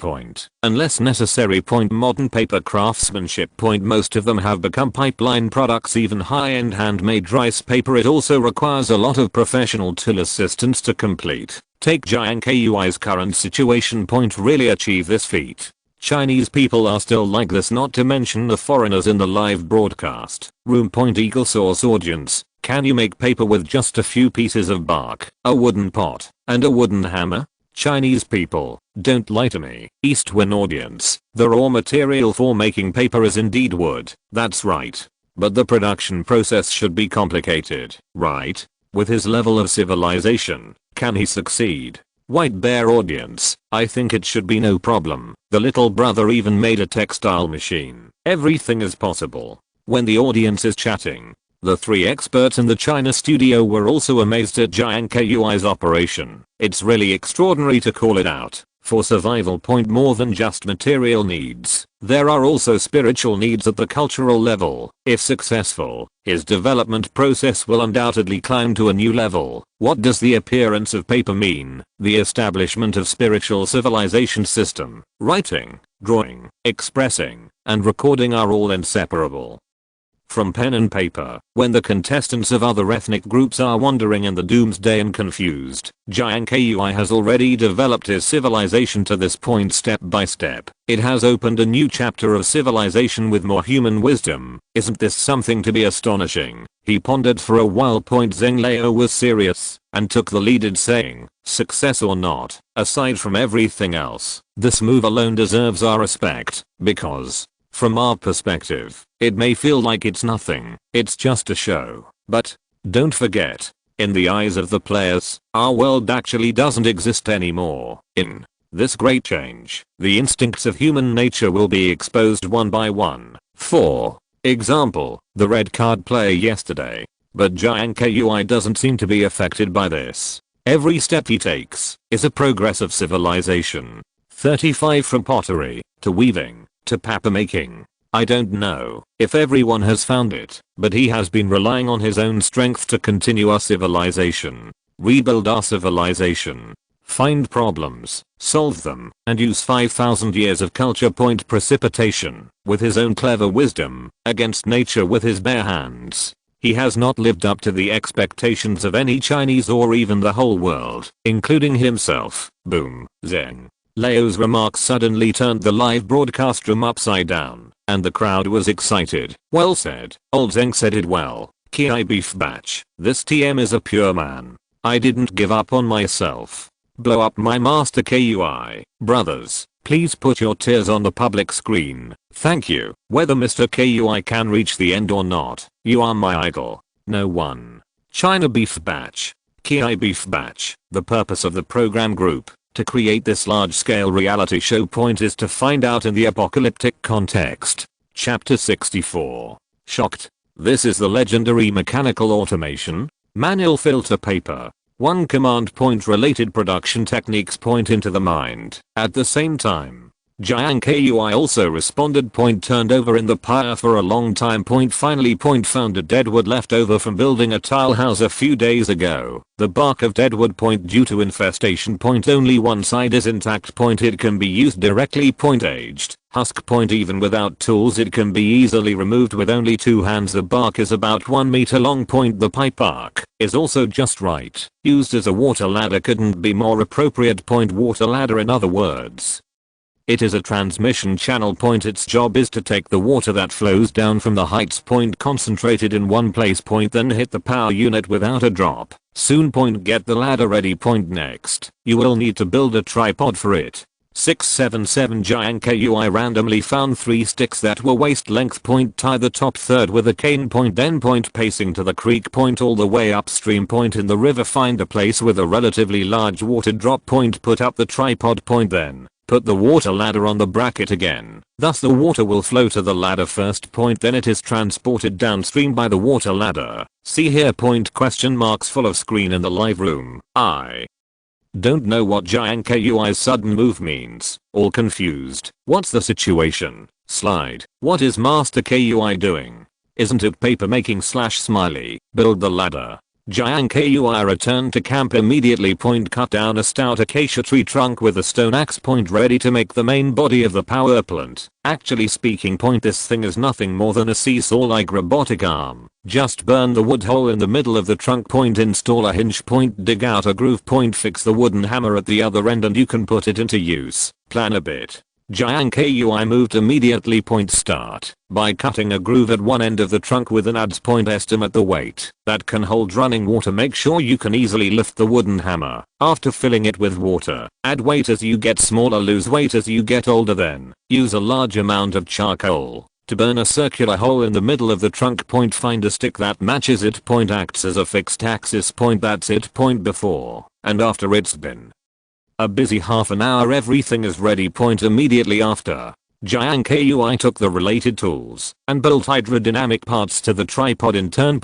Unless necessary. Modern paper craftsmanship. Most of them have become pipeline products. Even high-end handmade rice paper. It also requires a lot of professional tool assistance to complete. Take Jiang Kui's current situation. Really achieve this feat. Chinese people are still like this, not to mention the foreigners in the live broadcast room. Eagle source audience. Can you make paper with just a few pieces of bark, a wooden pot, and a wooden hammer? Chinese people, don't lie to me. East Win audience, the raw material for making paper is indeed wood, that's right. But the production process should be complicated, right? With his level of civilization, can he succeed? White Bear audience, I think it should be no problem. The little brother even made a textile machine. Everything is possible. When the audience is chatting, the three experts in the China studio were also amazed at Jiang Kui's operation. It's really extraordinary to call it out. For survival. More than just material needs, there are also spiritual needs at the cultural level. If successful, his development process will undoubtedly climb to a new level. What does the appearance of paper mean? The establishment of spiritual civilization system. Writing, drawing, expressing, and recording are all inseparable from pen and paper. When the contestants of other ethnic groups are wandering in the doomsday and confused, Jiang Kui has already developed his civilization to this point step by step. It has opened a new chapter of civilization with more human wisdom. Isn't this something to be astonishing? He pondered for a while. Zheng Liao was serious and took the lead, saying, success or not, aside from everything else, this move alone deserves our respect, because, from our perspective, it may feel like it's nothing, it's just a show. But, don't forget, in the eyes of the players, our world actually doesn't exist anymore. In this great change, the instincts of human nature will be exposed one by one. For example, the red card player yesterday. But Jiang Kui doesn't seem to be affected by this. Every step he takes is a progress of civilization. 35 from pottery, to weaving, to paper making. I don't know if everyone has found it, but he has been relying on his own strength to continue our civilization, rebuild our civilization, find problems, solve them, and use 5,000 years of culture precipitation, with his own clever wisdom, against nature with his bare hands. He has not lived up to the expectations of any Chinese or even the whole world, including himself. Boom. Zheng Liao's remarks suddenly turned the live broadcast room upside down, and the crowd was excited. Well said. Old Zheng said it well. Ki beef batch. This TM is a pure man. I didn't give up on myself. Blow up my master Kui. Brothers, please put your tears on the public screen. Thank you. Whether Mr. Kui can reach the end or not, you are my idol. No one. China beef batch. Ki beef batch. The purpose of the program group to create this large-scale reality show is to find out in the apocalyptic context. Chapter 64. Shocked. This is the legendary mechanical automation, manual filter paper. One command related production techniques into the mind. At the same time, Jiang Kui also responded. Turned over in the pyre for a long time. Finally found a deadwood left over from building a tile house a few days ago. The bark of deadwood due to infestation. Only one side is intact. It can be used directly. Aged. Husk. Even without tools it can be easily removed with only two hands. The bark is about 1 meter long. The pipe arc is also just right. Used as a water ladder couldn't be more appropriate. Water ladder in other words. It is a transmission channel. Its job is to take the water that flows down from the heights. Concentrated in one place. Then hit the power unit without a drop. Soon. Get the ladder ready. Next, you will need to build a tripod for it. 677 Jiang Kui randomly found 3 sticks that were waist length. Tie the top third with a cane. Then pacing to the creek. All the way upstream. In the river find a place with a relatively large water drop. Put up the tripod. Then put the water ladder on the bracket again. Thus the water will flow to the ladder first. Then it is transported downstream by the water ladder. See here. Question marks full of screen in the live room. I don't know what Jiang Kui's sudden move means. All confused. What's the situation? Slide. What is Master Kui doing? Isn't it paper making / smiley? Build the ladder. Jiang Kui returned to camp immediately. Cut down a stout acacia tree trunk with a stone axe. Ready to make the main body of the power plant. Actually speaking, this thing is nothing more than a seesaw-like robotic arm. Just burn the wood hole in the middle of the trunk. Install a hinge. Dig out a groove. Fix the wooden hammer at the other end and you can put it into use. Plan a bit. Jiang Kui moved immediately. Start by cutting a groove at one end of the trunk with an adze. Estimate the weight that can hold running water. Make sure you can easily lift the wooden hammer. After filling it with water, add weight as you get smaller, lose weight as you get older. Then use a large amount of charcoal to burn a circular hole in the middle of the trunk. Find a stick that matches it. Acts as a fixed axis. That's it. Before and after it's been a busy half an hour, everything is ready. Immediately after, Jiang Kui took the related tools and built hydrodynamic parts to the tripod in turn.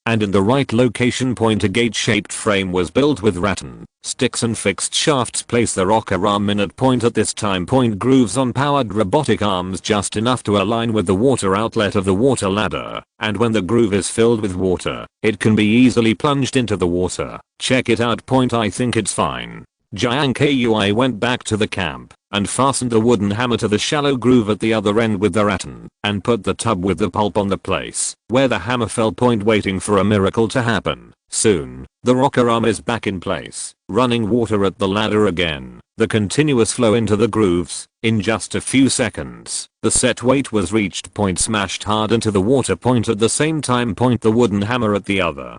And in the right location. A gate-shaped frame was built with rattan sticks and fixed shafts. Place the rocker arm in at at this time. Grooves on powered robotic arms just enough to align with the water outlet of the water ladder. And when the groove is filled with water, it can be easily plunged into the water. Check it out. I think it's fine. Jiang Kui went back to the camp and fastened the wooden hammer to the shallow groove at the other end with the rattan and put the tub with the pulp on the place where the hammer fell. Waiting for a miracle to happen. Soon, the rocker arm is back in place, running water at the ladder again. The continuous flow into the grooves. In just a few seconds, the set weight was reached. Smashed hard into the water. At the same time. The wooden hammer at the other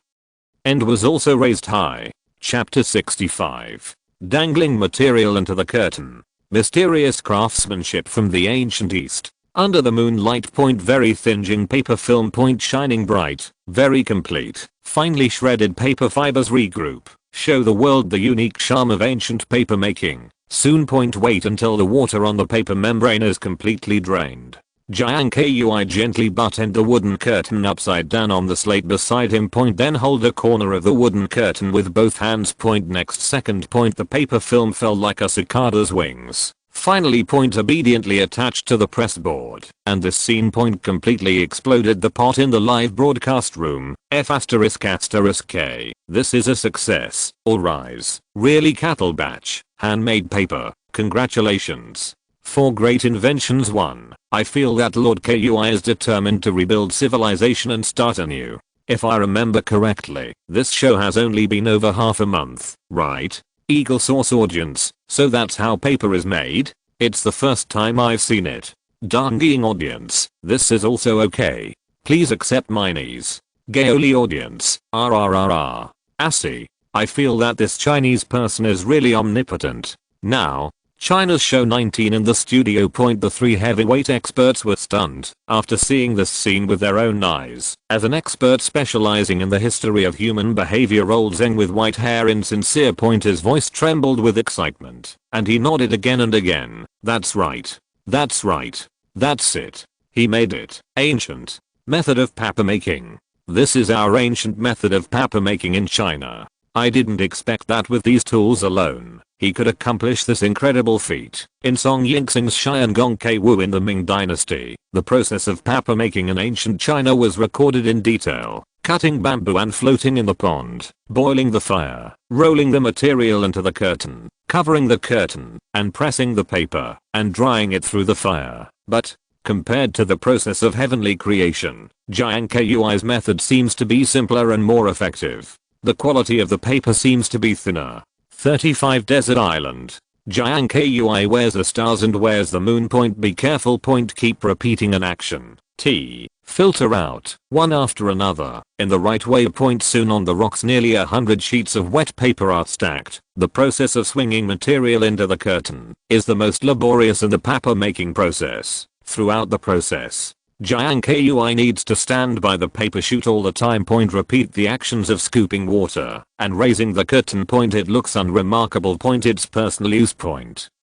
end was also raised high. Chapter 65. Dangling material into the curtain. Mysterious craftsmanship from the ancient east. Under the moonlight. Very thin paper film. Shining bright. Very complete. Finely shredded paper fibers regroup. Show the world the unique charm of ancient paper making. Soon. Wait until the water on the paper membrane is completely drained. Jiang Kui gently butt-end the wooden curtain upside down on the slate beside him. Then hold a corner of the wooden curtain with both hands. Next second. The paper film fell like a cicada's wings. Finally. Obediently attached to the press board. And this scene. Completely exploded the pot in the live broadcast room. F***K. This is a success. All rise. Really cattle batch. Handmade paper. Congratulations. 4 great inventions. 1. I feel that Lord Kui is determined to rebuild civilization and start anew. If I remember correctly, this show has only been over half a month, right? Eagle source audience, so that's how paper is made? It's the first time I've seen it. Darnging audience, this is also okay. Please accept my knees. Gayoli audience, RRRR. Assy. I feel that this Chinese person is really omnipotent. Now, China's show 19 in the studio. The 3 heavyweight experts were stunned after seeing this scene with their own eyes. As an expert specializing in the history of human behavior, old Zeng with white hair insincere. His voice trembled with excitement, and he nodded again and again. That's right. That's right. That's it. He made it. Ancient method of paper making. This is our ancient method of paper making in China. I didn't expect that with these tools alone, he could accomplish this incredible feat. In Song Yingxing's Xiangong Keiwu in the Ming Dynasty, the process of paper making in ancient China was recorded in detail. Cutting bamboo and floating in the pond, boiling the fire, rolling the material into the curtain, covering the curtain, and pressing the paper, and drying it through the fire. But, compared to the process of heavenly creation, Jiang Kui's method seems to be simpler and more effective. The quality of the paper seems to be thinner. 35 Desert Island. Jiang Kui wears the stars and wears the moon. Be careful. Keep repeating an action. T. Filter out, one after another, in the right way. Point soon on the rocks nearly 100 sheets of wet paper are stacked. The process of swinging material into the curtain is the most laborious in the paper making process. Throughout the process, Jiang Kui needs to stand by the paper chute all the time. Repeat the actions of scooping water and raising the curtain. It looks unremarkable. It's personal use.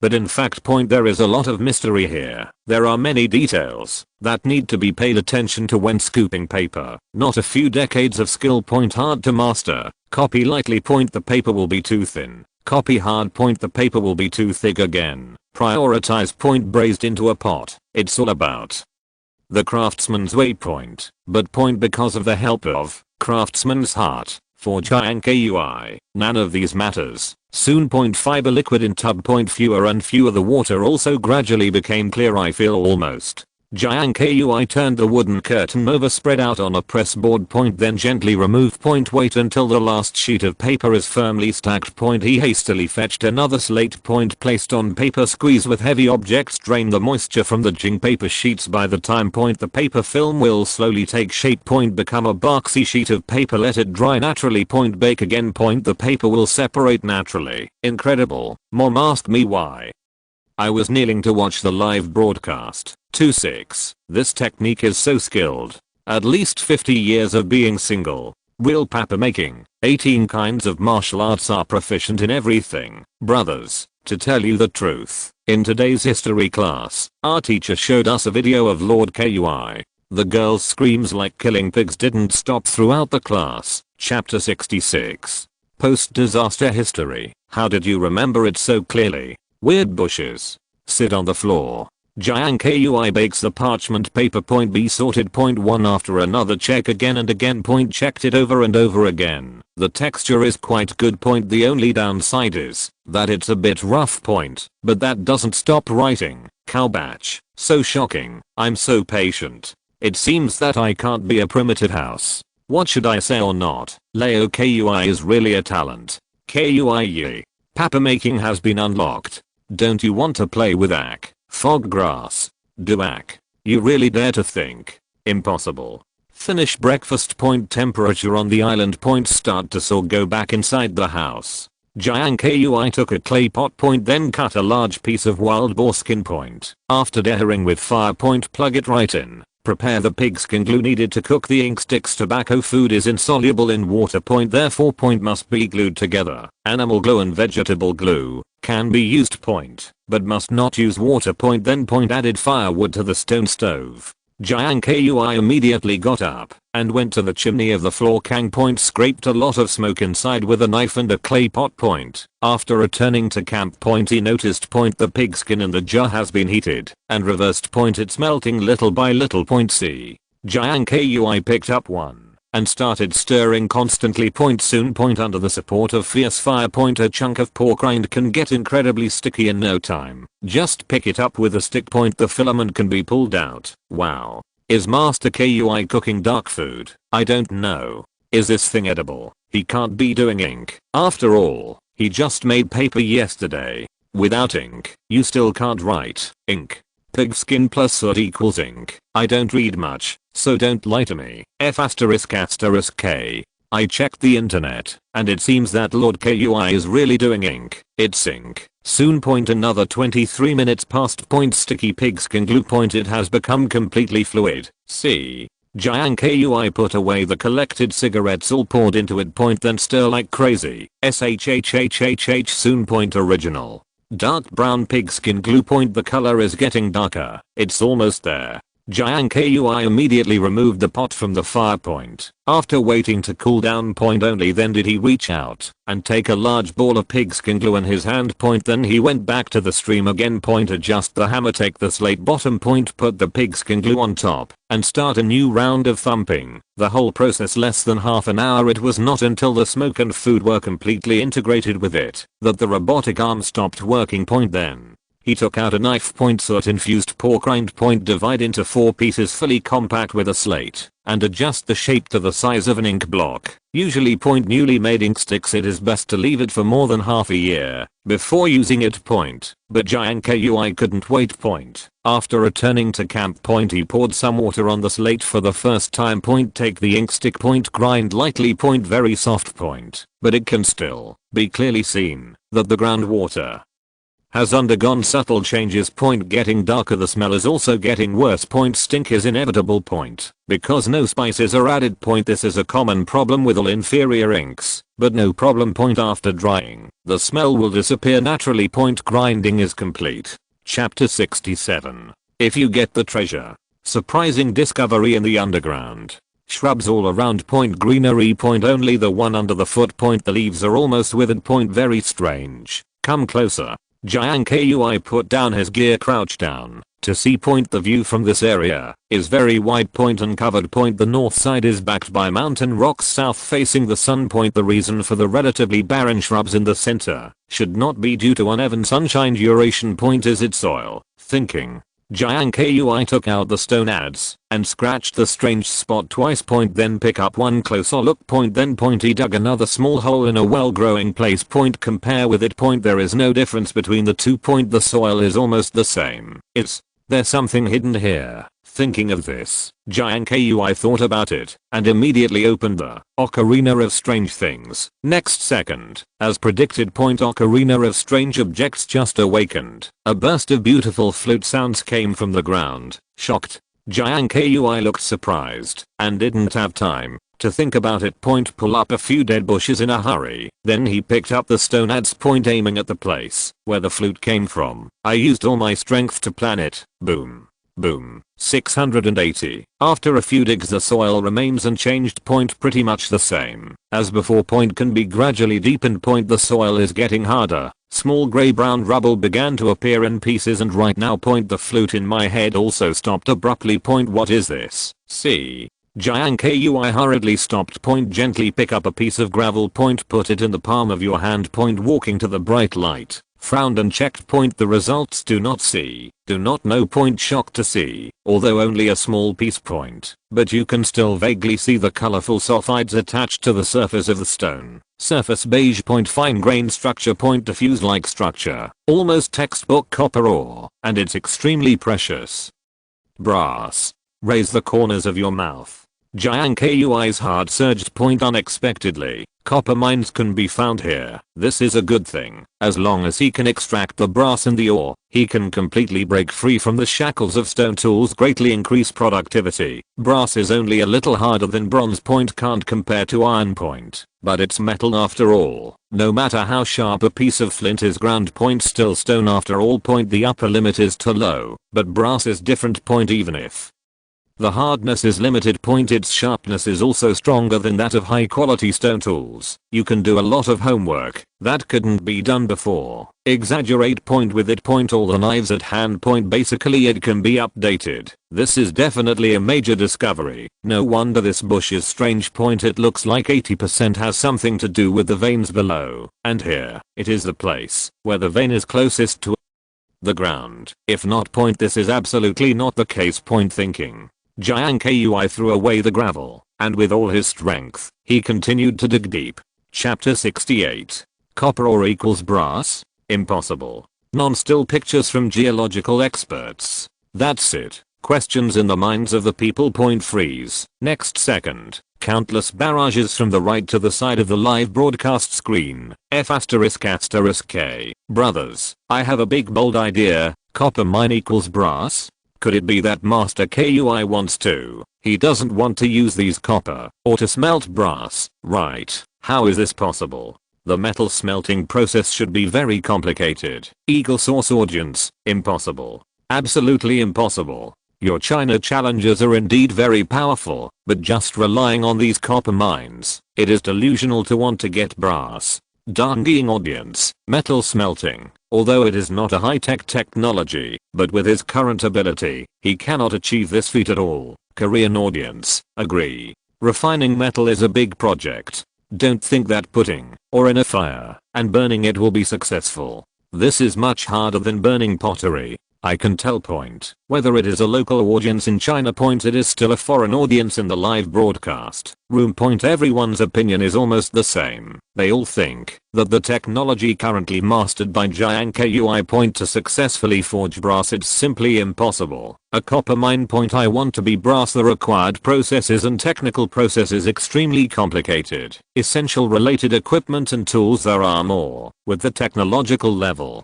But in fact there is a lot of mystery here. There are many details that need to be paid attention to when scooping paper. Not a few decades of skill. Hard to master. Copy lightly. The paper will be too thin. Copy hard. The paper will be too thick again. Prioritize. Braised into a pot. It's all about the craftsman's way. But because of the help of craftsman's heart for Jiang Kui, none of these matters. Soon. Fiber liquid in tub. Fewer and fewer. The water also gradually became clear. I feel almost. Jiang Kui turned the wooden curtain over, spread out on a press board. Then gently remove. Wait until the last sheet of paper is firmly stacked. He hastily fetched another slate. Placed on paper. Squeeze with heavy objects. Drain the moisture from the Jing paper sheets. By the time the paper film will slowly take shape. Become a boxy sheet of paper. Let it dry naturally. Bake again. The paper will separate naturally. Incredible. Mom asked me why I was kneeling to watch the live broadcast. 26. This technique is so skilled. At least 50 years of being single. Real paper making. 18 kinds of martial arts are proficient in everything. Brothers, to tell you the truth, in today's history class, our teacher showed us a video of Lord Kui. The girl's screams like killing pigs didn't stop throughout the class. Chapter 66. Post-disaster history. How did you remember it so clearly? Weird bushes. Sit on the floor. Jiang Kui bakes the parchment paper. Be sorted. One after another. Check again and again. Checked it over and over again. The texture is quite good. The only downside is that it's a bit rough. But that doesn't stop writing. Cow batch. So shocking. I'm so patient. It seems that I can't be a primitive house. What should I say or not? Leo Kui is really a talent. Kui. Paper making has been unlocked. Don't you want to play with fog grass? Duac. You really dare to think? Impossible. Finish breakfast. Temperature on the island. Start to soar. Go back inside the house. Jiang Kui took a clay pot. Then cut a large piece of wild boar skin. After deherring with fire. Plug it right in. Prepare the pigskin glue needed to cook the ink sticks. Tobacco food is insoluble in water. Therefore must be glued together. Animal glue and vegetable glue can be used. But must not use water. Then added firewood to the stone stove. Jiang Kui immediately got up and went to the chimney of the floor. Kang scraped a lot of smoke inside with a knife and a clay pot. After returning to camp. He noticed. The pigskin in the jar has been heated and reversed. It's melting little by little. See. Jiang Kui picked up one and started stirring constantly. Soon. Under the support of fierce fire. A chunk of pork rind can get incredibly sticky in no time. Just pick it up with a stick. The filament can be pulled out. Wow. Is Master Kui cooking dark food? I don't know. Is this thing edible? He can't be doing ink. After all, he just made paper yesterday. Without ink, you still can't write. Ink. Pigskin plus soot equals ink. I don't read much, so don't lie to me. F***K. I checked the internet, and it seems that Lord Kui is really doing ink. It's ink. Soon. Another 23 minutes passed. Sticky pigskin glue. It has become completely fluid. See. Jiang Kui put away the collected cigarettes all poured into it. Then stir like crazy. SHHHHH. Soon. Original. Dark brown pigskin glue. The color is getting darker. It's almost there. Jiang Kui immediately removed the pot from the fire. After waiting to cool down. Only then did he reach out and take a large ball of pigskin glue in his hand. Then he went back to the stream again. Adjust the hammer. Take the slate bottom. Put the pigskin glue on top and start a new round of thumping. The whole process less than half an hour. It was not until the smoke and food were completely integrated with it that the robotic arm stopped working. Then he took out a knife. Soot infused pork rind. Divide into 4 pieces fully compact with a slate and adjust the shape to the size of an ink block. Usually newly made ink sticks, it is best to leave it for more than half a year before using it. But Jiang Kui couldn't wait. After returning to camp, he poured some water on the slate for the first time. Take the ink stick, grind lightly, very soft. But it can still be clearly seen that the groundwater has undergone subtle changes. Getting darker, the smell is also getting worse. Stink is inevitable. Because no spices are added. This is a common problem with all inferior inks, but no problem. After drying, the smell will disappear naturally. Grinding is complete. Chapter 67. If you get the treasure. Surprising discovery in the underground. Shrubs all around. Greenery. Only the one under the foot. The leaves are almost withered. Very strange. Come closer. Jiang Kui put down his gear, crouched down to see. The view from this area is very wide. And covered. The north side is backed by mountain rocks south facing the sun. The reason for the relatively barren shrubs in the center should not be due to uneven sunshine duration. Is its soil. Thinking, Jiang Kui took out the stone adze and scratched the strange spot twice. Then pick up one closer look. Then he dug another small hole in a well-growing place. Compare with it. There is no difference between the two. The soil is almost the same. There's something hidden here. Thinking of this, Jiang Kui thought about it and immediately opened the Ocarina of Strange Things. Next second, as predicted, Ocarina of Strange Objects just awakened. A burst of beautiful flute sounds came from the ground. Shocked, Jiang Kui looked surprised and didn't have time to think about it. Pull up a few dead bushes in a hurry. Then he picked up the stone adze. Aiming at the place where the flute came from. I used all my strength to plan it. Boom. Boom. 680. After a few digs, the soil remains unchanged. Pretty much the same as before. Can be gradually deepened. The soil is getting harder. Small grey-brown rubble began to appear in pieces, and right now the flute in my head also stopped abruptly. What is this? See? Jiang Kui hurriedly stopped. Gently pick up a piece of gravel. Put it in the palm of your hand. Walking to the bright light. Frowned and checked. The results do not see. Do not know. Shocked to see, although only a small piece. But you can still vaguely see the colorful sulfides attached to the surface of the stone. Surface beige. Fine grain structure. Diffuse like structure. Almost textbook copper ore. And it's extremely precious. Brass. Raise the corners of your mouth. Jiang Kui's heart surged. Unexpectedly, copper mines can be found here. This is a good thing. As long as he can extract the brass in the ore, he can completely break free from the shackles of stone tools, greatly increase productivity. Brass is only a little harder than bronze. Can't compare to iron. But it's metal after all. No matter how sharp a piece of flint is ground. Still stone after all. The upper limit is too low, but brass is different. Even if the hardness is limited, its sharpness is also stronger than that of high quality stone tools. You can do a lot of homework that couldn't be done before. Exaggerate with it. All the knives at hand. Basically it can be updated. This is definitely a major discovery. No wonder this bush is strange. It looks like 80% has something to do with the veins below. And here, it is the place where the vein is closest to the ground. If not, this is absolutely not the case. Thinking, Jiang Kui threw away the gravel, and with all his strength, he continued to dig deep. Chapter 68. Copper ore equals brass? Impossible. Non-still pictures from geological experts. That's it. Questions in the minds of the people. Freeze. Next second, countless barrages from the right to the side of the live broadcast screen. F***K. Brothers, I have a big bold idea. Copper mine equals brass? Could it be that Master Kui wants to? He doesn't want to use these copper or to smelt brass, right? How is this possible? The metal smelting process should be very complicated. Eagle source audience, impossible. Absolutely impossible. Your China challengers are indeed very powerful, but just relying on these copper mines, it is delusional to want to get brass. Darnging audience, metal smelting, although it is not a high-tech technology, but with his current ability, he cannot achieve this feat at all. Korean audience, agree. Refining metal is a big project. Don't think that putting ore in a fire and burning it will be successful. This is much harder than burning pottery. I can tell point. Whether it is a local audience in China point, it is still a foreign audience in the live broadcast room point. Everyone's opinion is almost the same. They all think that the technology currently mastered by Jiang Kui point to successfully forge brass, it's simply impossible. A copper mine point, I want to be brass. The required processes and technical processes extremely complicated. Essential related equipment and tools there are more. With the technological level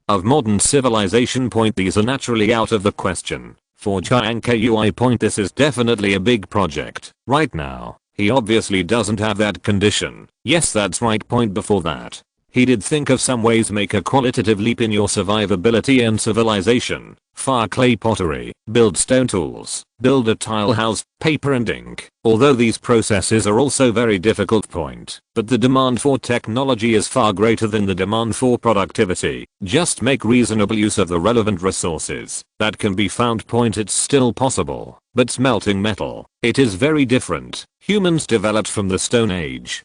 of modern civilization point, these are naturally out of the question. For Jiang Kui point, this is definitely a big project. Right now, he obviously doesn't have that condition. Yes, that's right point. Before that, he did think of some ways make a qualitative leap in your survivability and civilization. Fire clay pottery, build stone tools, build a tile house, paper and ink. Although these processes are also very difficult point, but the demand for technology is far greater than the demand for productivity. Just make reasonable use of the relevant resources that can be found point. It's still possible, but smelting metal, it is very different. Humans developed from the Stone Age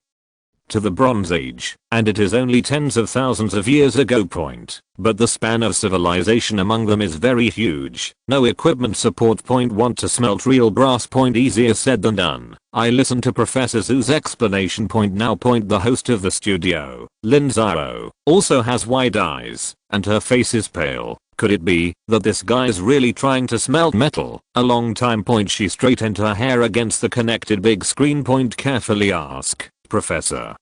to the Bronze Age, and it is only tens of thousands of years ago point, but the span of civilization among them is very huge. No equipment support point. Want to smelt real brass point, easier said than done. I listened to Professor Zhu's explanation point. Now point, the host of the studio, Lin Zhao, also has wide eyes, and her face is pale. Could it be that this guy is really trying to smelt metal? A long time point. She straightened her hair against the connected big screen point. Carefully ask, Professor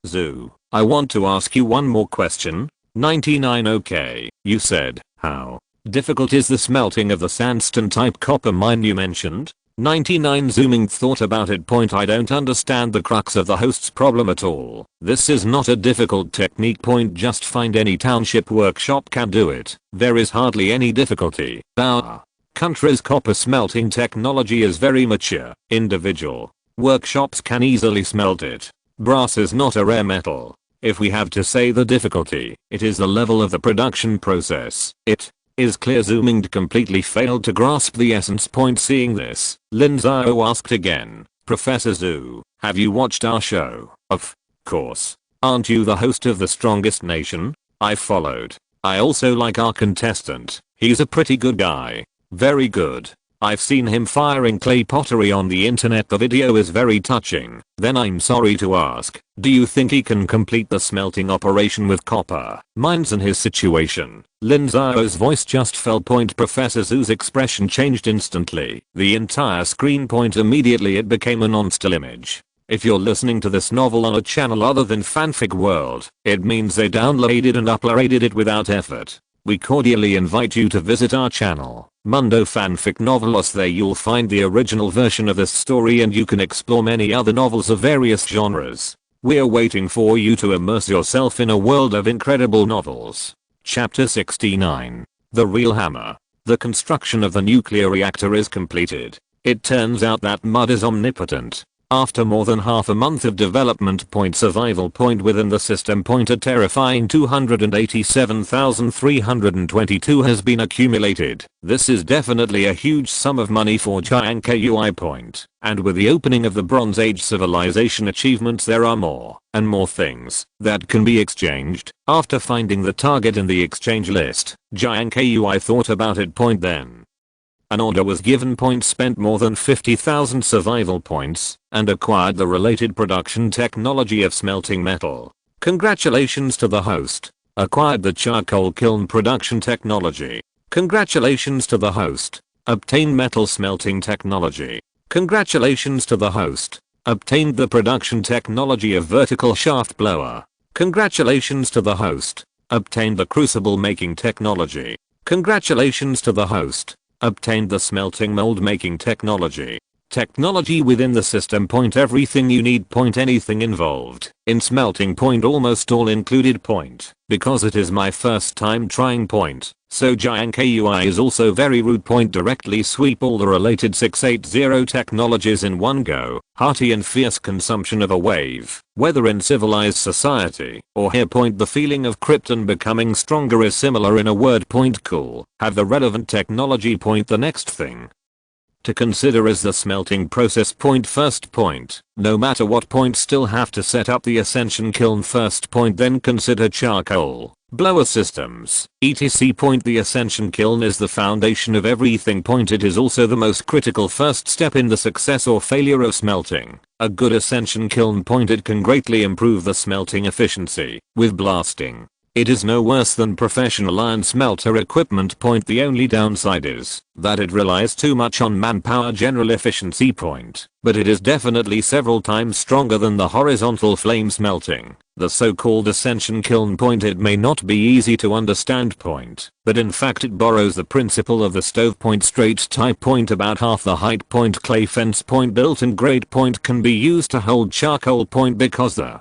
Zhu, I want to ask you one more question. 99. Okay, you said, how difficult is the smelting of the sandstone type copper mine you mentioned? 99. Zooming thought about it point. I don't understand the crux of the host's problem at all. This is not a difficult technique point. Just find any township workshop can do it. There is hardly any difficulty. Our country's copper smelting technology is very mature. Individual workshops can easily smelt it. Brass is not a rare metal. If we have to say the difficulty, it is the level of the production process. It is clear Zooming completely failed to grasp the essence point. Seeing this, Lin Zhao asked again, Professor Zhu, have you watched our show? Of course. Aren't you the host of The Strongest Nation? I followed. I also like our contestant. He's a pretty good guy. Very good. I've seen him firing clay pottery on the internet. The video is very touching. Then I'm sorry to ask, do you think he can complete the smelting operation with copper mines in his situation? Lin Zhao's voice just fell point. Professor Zhu's expression changed instantly. The entire screen point immediately it became a non-still image. If you're listening to this novel on a channel other than Fanfic World, it means they downloaded and uploaded it without effort. We cordially invite you to visit our channel, Mundo Fanfic Novelos. There you'll find the original version of this story and you can explore many other novels of various genres. We're waiting for you to immerse yourself in a world of incredible novels. Chapter 69. The Real Hammer. The construction of the nuclear reactor is completed. It turns out that mud is omnipotent. After more than half a month of development point, survival point within the system point, a terrifying 287,322 has been accumulated. This is definitely a huge sum of money for Jiang Kui point. And with the opening of the Bronze Age civilization achievements, there are more and more things that can be exchanged. After finding the target in the exchange list, Jiang Kui thought about it point. Then an order was given point, spent more than 50,000 survival points, and acquired the related production technology of smelting metal. Congratulations to the host. Acquired the charcoal kiln production technology. Congratulations to the host. Obtained metal smelting technology. Congratulations to the host. Obtained the production technology of vertical shaft blower. Congratulations to the host. Obtained the crucible making technology. Congratulations to the host. Obtained the smelting mold making technology. Technology within the system point. Everything you need point. Anything involved in smelting point, almost all included point. Because it is my first time trying point, so Jiang Kui is also very rude point. Directly sweep all the related 680 technologies in one go. Hearty and fierce consumption of a wave. Whether in civilized society or here point, the feeling of Krypton becoming stronger is similar. In a word point, cool. Have the relevant technology point. The next thing to consider is the smelting process point. First point, no matter what point, still have to set up the ascension kiln first point. Then consider charcoal. Blower systems, etc. Point the ascension kiln is the foundation of everything. Point it is also the most critical first step in the success or failure of smelting. A good ascension kiln point it can greatly improve the smelting efficiency with blasting. It is no worse than professional iron smelter equipment. Point the only downside is that it relies too much on manpower general efficiency point, but it is definitely several times stronger than the horizontal flame smelting. The so-called ascension kiln point it may not be easy to understand point, but in fact it borrows the principle of the stove point straight type point about half the height point clay fence point built-in grate point can be used to hold charcoal point because the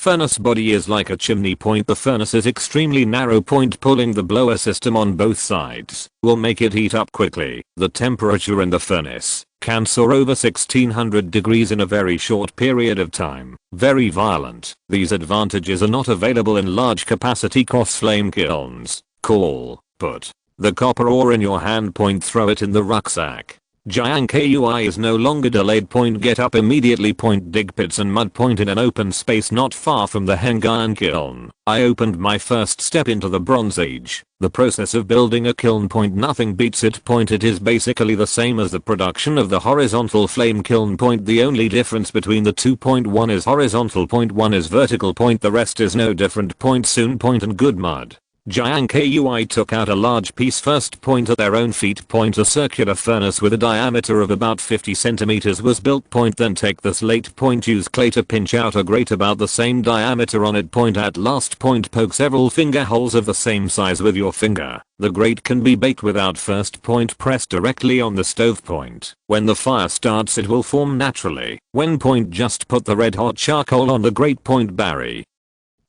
furnace body is like a chimney point. The furnace is extremely narrow point. Pulling the blower system on both sides will make it heat up quickly. The temperature in the furnace can soar over 1600 degrees in a very short period of time. Very violent. These advantages are not available in large capacity cross flame kilns. Call, put the copper ore in your hand point, throw it in the rucksack. Jiang Kui is no longer delayed point, get up immediately point, dig pits and mud point in an open space not far from the Heng iron kiln. I opened my first step into the Bronze Age. The process of building a kiln point, nothing beats it point. It is basically the same as the production of the horizontal flame kiln point. The only difference between the two point, one is horizontal point, one is vertical point, the rest is no different point. Soon point and good mud. Jiang Kui took out a large piece first point at their own feet point. A circular furnace with a diameter of about 50 centimeters was built point. Then take the slate point, use clay to pinch out a grate about the same diameter on it point. At last point, poke several finger holes of the same size with your finger. The grate can be baked without first point, press directly on the stove point. When the fire starts it will form naturally. When point, just put the red hot charcoal on the grate point, bury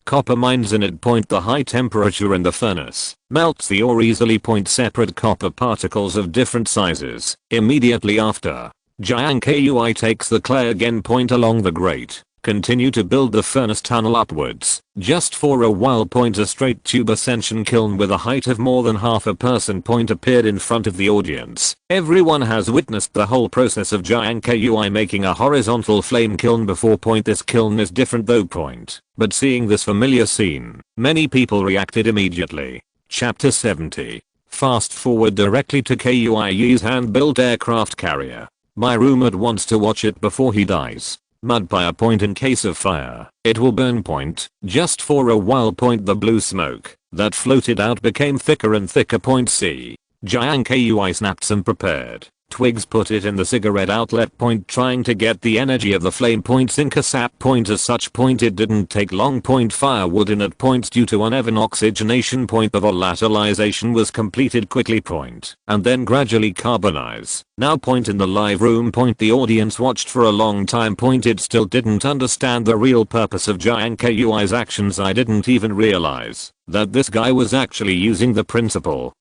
copper mines in it point. The high temperature in the furnace melts the ore easily point. Separate copper particles of different sizes. Immediately after, Jiang Kui takes the clay again point along the grate. Continue to build the furnace tunnel upwards. Just for a while point, a straight tube ascension kiln with a height of more than half a person point appeared in front of the audience. Everyone has witnessed the whole process of Jiang Kui making a horizontal flame kiln before point. This kiln is different though point, but seeing this familiar scene, many people reacted immediately. Chapter 70. Fast forward directly to Kui's hand-built aircraft carrier. My roommate wants to watch it before he dies. Mud fire point, in case of fire, it will burn point. Just for a while point, the blue smoke that floated out became thicker and thicker point. See, Jiang Kui snapped some prepared twigs, put it in the cigarette outlet point, trying to get the energy of the flame point. Sink a sap point. As such point, it didn't take long point. Firewood in at points due to uneven oxygenation point. The volatilization was completed quickly point, and then gradually carbonize. Now point in the live room point. The audience watched for a long time point. It still didn't understand the real purpose of Jiang Kui's actions. I didn't even realize that this guy was actually using the principle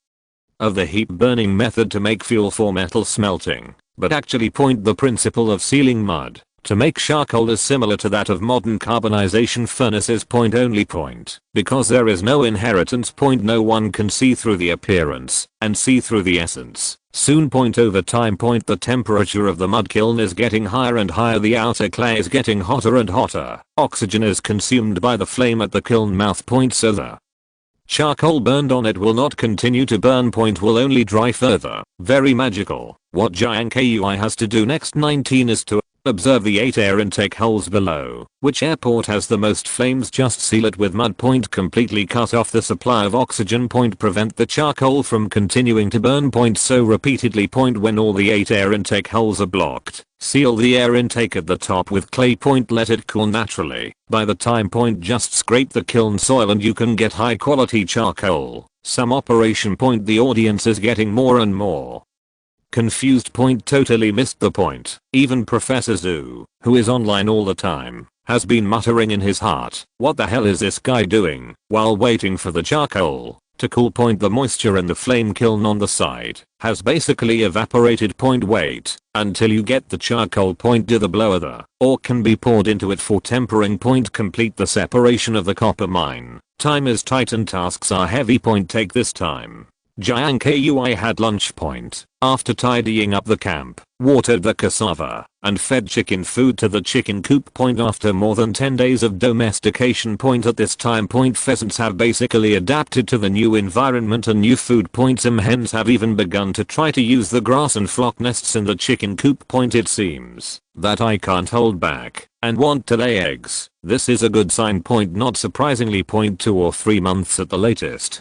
of the heap burning method to make fuel for metal smelting, but actually point the principle of sealing mud to make charcoal is similar to that of modern carbonization furnaces point. Only point, because there is no inheritance point, no one can see through the appearance and see through the essence. Soon point, over time point, the temperature of the mud kiln is getting higher and higher. The outer clay is getting hotter and hotter. Oxygen is consumed by the flame at the kiln mouth point, so the charcoal burned on it will not continue to burn point, will only dry further. Very magical. What Jiang Kui has to do next 19 is to observe the 8 air intake holes below. Which airport has the most flames? Just seal it with mud point. Completely cut off the supply of oxygen point. Prevent the charcoal from continuing to burn point. So repeatedly point. When all the 8 air intake holes are blocked, seal the air intake at the top with clay point. Let it cool naturally. By the time point, just scrape the kiln soil and you can get high quality charcoal. Some operation point. The audience is getting more and more confused point, totally missed the point. Even Professor Zhu, who is online all the time, has been muttering in his heart, what the hell is this guy doing, while waiting for the charcoal to cool point. The moisture in the flame kiln on the side has basically evaporated point. Wait until you get the charcoal point to the blower. The ore can be poured into it for tempering point. Complete the separation of the copper mine. Time is tight and tasks are heavy point. Take this time Jiang Kui had lunch point. After tidying up the camp, watered the cassava, and fed chicken food to the chicken coop point after more than 10 days of domestication point. At this time point, pheasants have basically adapted to the new environment and new food point. Some hens have even begun to try to use the grass and flock nests in the chicken coop point. It seems that I can't hold back and want to lay eggs. This is a good sign point. Not surprisingly point 2 or 3 months at the latest.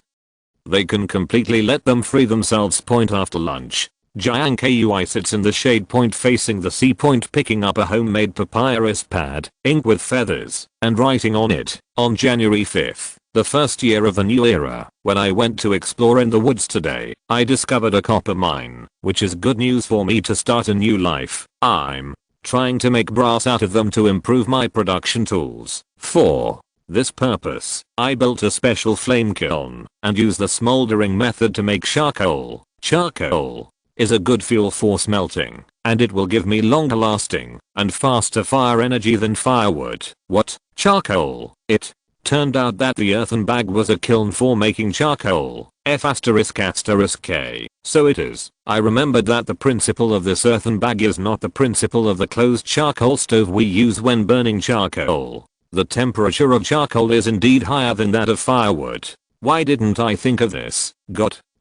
They can completely let them free themselves point. After lunch, Jiang Kui sits in the shade point facing the sea point, picking up a homemade papyrus pad, ink with feathers, and writing on it. On January 5th, the first year of the new era, when I went to explore in the woods today, I discovered a copper mine, which is good news for me to start a new life. I'm trying to make brass out of them to improve my production tools. For this purpose, I built a special flame kiln and use the smoldering method to make charcoal. Charcoal is a good fuel for smelting, and it will give me longer lasting and faster fire energy than firewood. What? Charcoal? It turned out that the earthen bag was a kiln for making charcoal. F***K. So it is. I remembered that the principle of this earthen bag is not the principle of the closed charcoal stove we use when burning charcoal. The temperature of charcoal is indeed higher than that of firewood. Why didn't I think of this?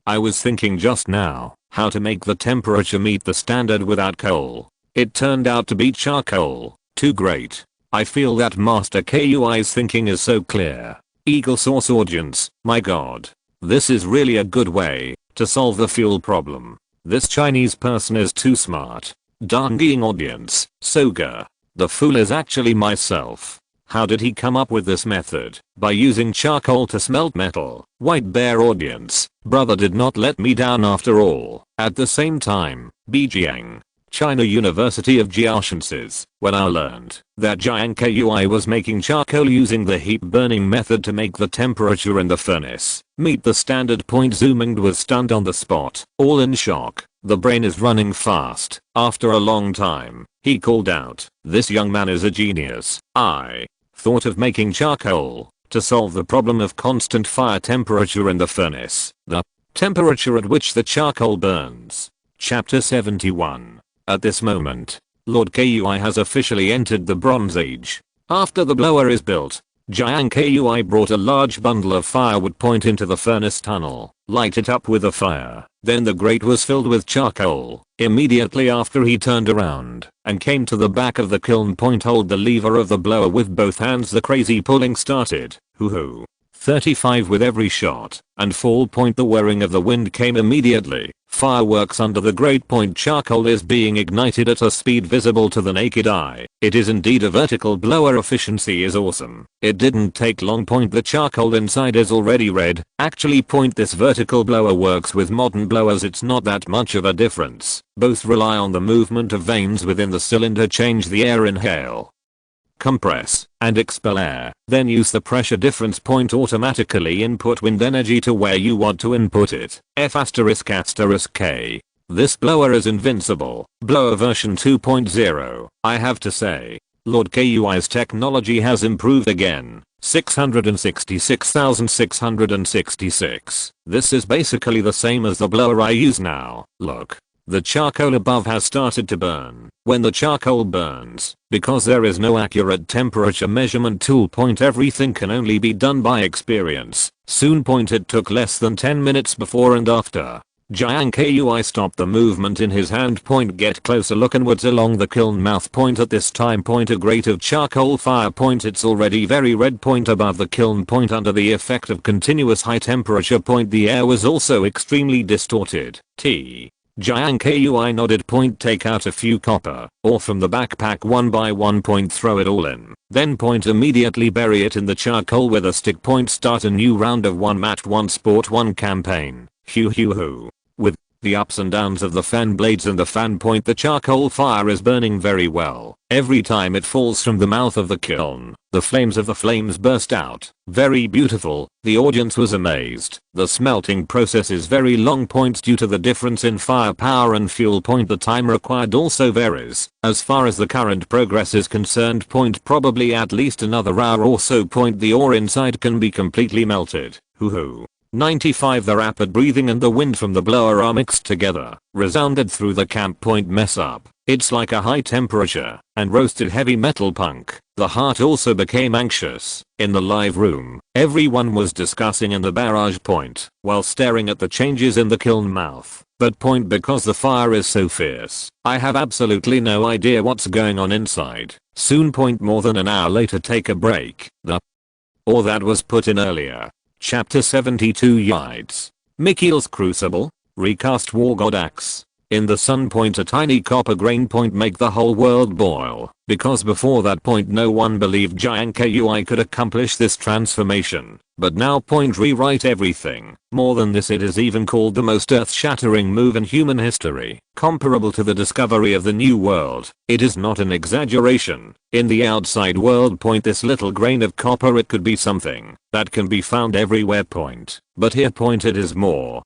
I was thinking just now how to make the temperature meet the standard without coal. It turned out to be charcoal. Too great. I feel that Master KUI's thinking is so clear. Eagle source audience, my god. This is really a good way to solve the fuel problem. This Chinese person is too smart. Danging audience, Soga. The fool is actually myself. How did he come up with this method? By using charcoal to smelt metal. White bear audience, brother did not let me down after all. At the same time, Beijing, China University of Geosciences, when I learned that Jiang Kui was making charcoal using the heat burning method to make the temperature in the furnace meet the standard point, zooming was stunned on the spot, all in shock. The brain is running fast. After a long time, he called out, "This young man is a genius." I thought of making charcoal to solve the problem of constant fire temperature in the furnace, the temperature at which the charcoal burns. Chapter 71. At this moment, Lord Kui has officially entered the Bronze Age. After the blower is built, Jiang Kui brought a large bundle of firewood point into the furnace tunnel, light it up with a fire. Then the grate was filled with charcoal. Immediately after, he turned around and came to the back of the kiln point, hold the lever of the blower with both hands. The crazy pulling started. Hoo-hoo. 35 with every shot, and fall point. The whirring of the wind came immediately. Fireworks under the grate point. Charcoal is being ignited at a speed visible to the naked eye. It is indeed a vertical blower. Efficiency is awesome. It didn't take long point. The charcoal inside is already red. Actually point, this vertical blower works with modern blowers. It's not that much of a difference. Both rely on the movement of vanes within the cylinder. Change the air, inhale, compress, and expel air. Then use the pressure difference point, automatically input wind energy to where you want to input it. F***K. This blower is invincible. Blower version 2.0. I have to say, Lord KUI's technology has improved again. 666,666. This is basically the same as the blower I use now. Look. The charcoal above has started to burn. When the charcoal burns, because there is no accurate temperature measurement tool point, everything can only be done by experience. Soon point, it took less than 10 minutes before and after. Jiang Kui stopped the movement in his hand point. Get closer look inwards along the kiln mouth point. At this time point, a grate of charcoal fire point. It's already very red point above the kiln point. Under the effect of continuous high temperature point, the air was also extremely distorted. Jiang Kui nodded point. Take out a few copper ore from the backpack one by one point. Throw it all in. Then point, immediately bury it in the charcoal with a stick point. Start a new round of one match, one sport, one campaign. Hoo hoo hoo. With the ups and downs of the fan blades and the fan point, the charcoal fire is burning very well. Every time it falls from the mouth of the kiln, the flames of the flames burst out. Very beautiful. The audience was amazed. The smelting process is very long points due to the difference in firepower and fuel point. The time required also varies. As far as the current progress is concerned point, probably at least another hour or so point. The ore inside can be completely melted. Hoo hoo. 95. The rapid breathing and the wind from the blower are mixed together, resounded through the camp point mess up. It's like a high temperature and roasted heavy metal punk. The heart also became anxious. In the live room, everyone was discussing in the barrage point while staring at the changes in the kiln mouth. But point because the fire is so fierce, I have absolutely no idea what's going on inside. Soon point more than an hour later take a break. Or that was put in earlier. Chapter 72 Yides. Mikhail's Crucible. Recast War God Axe. In the sun point a tiny copper grain point make the whole world boil, because before that point no one believed Jiang Kui could accomplish this transformation. But now point rewrite everything. More than this, it is even called the most earth-shattering move in human history, comparable to the discovery of the new world. It is not an exaggeration. In the outside world point this little grain of copper, it could be something that can be found everywhere point. But here point it is more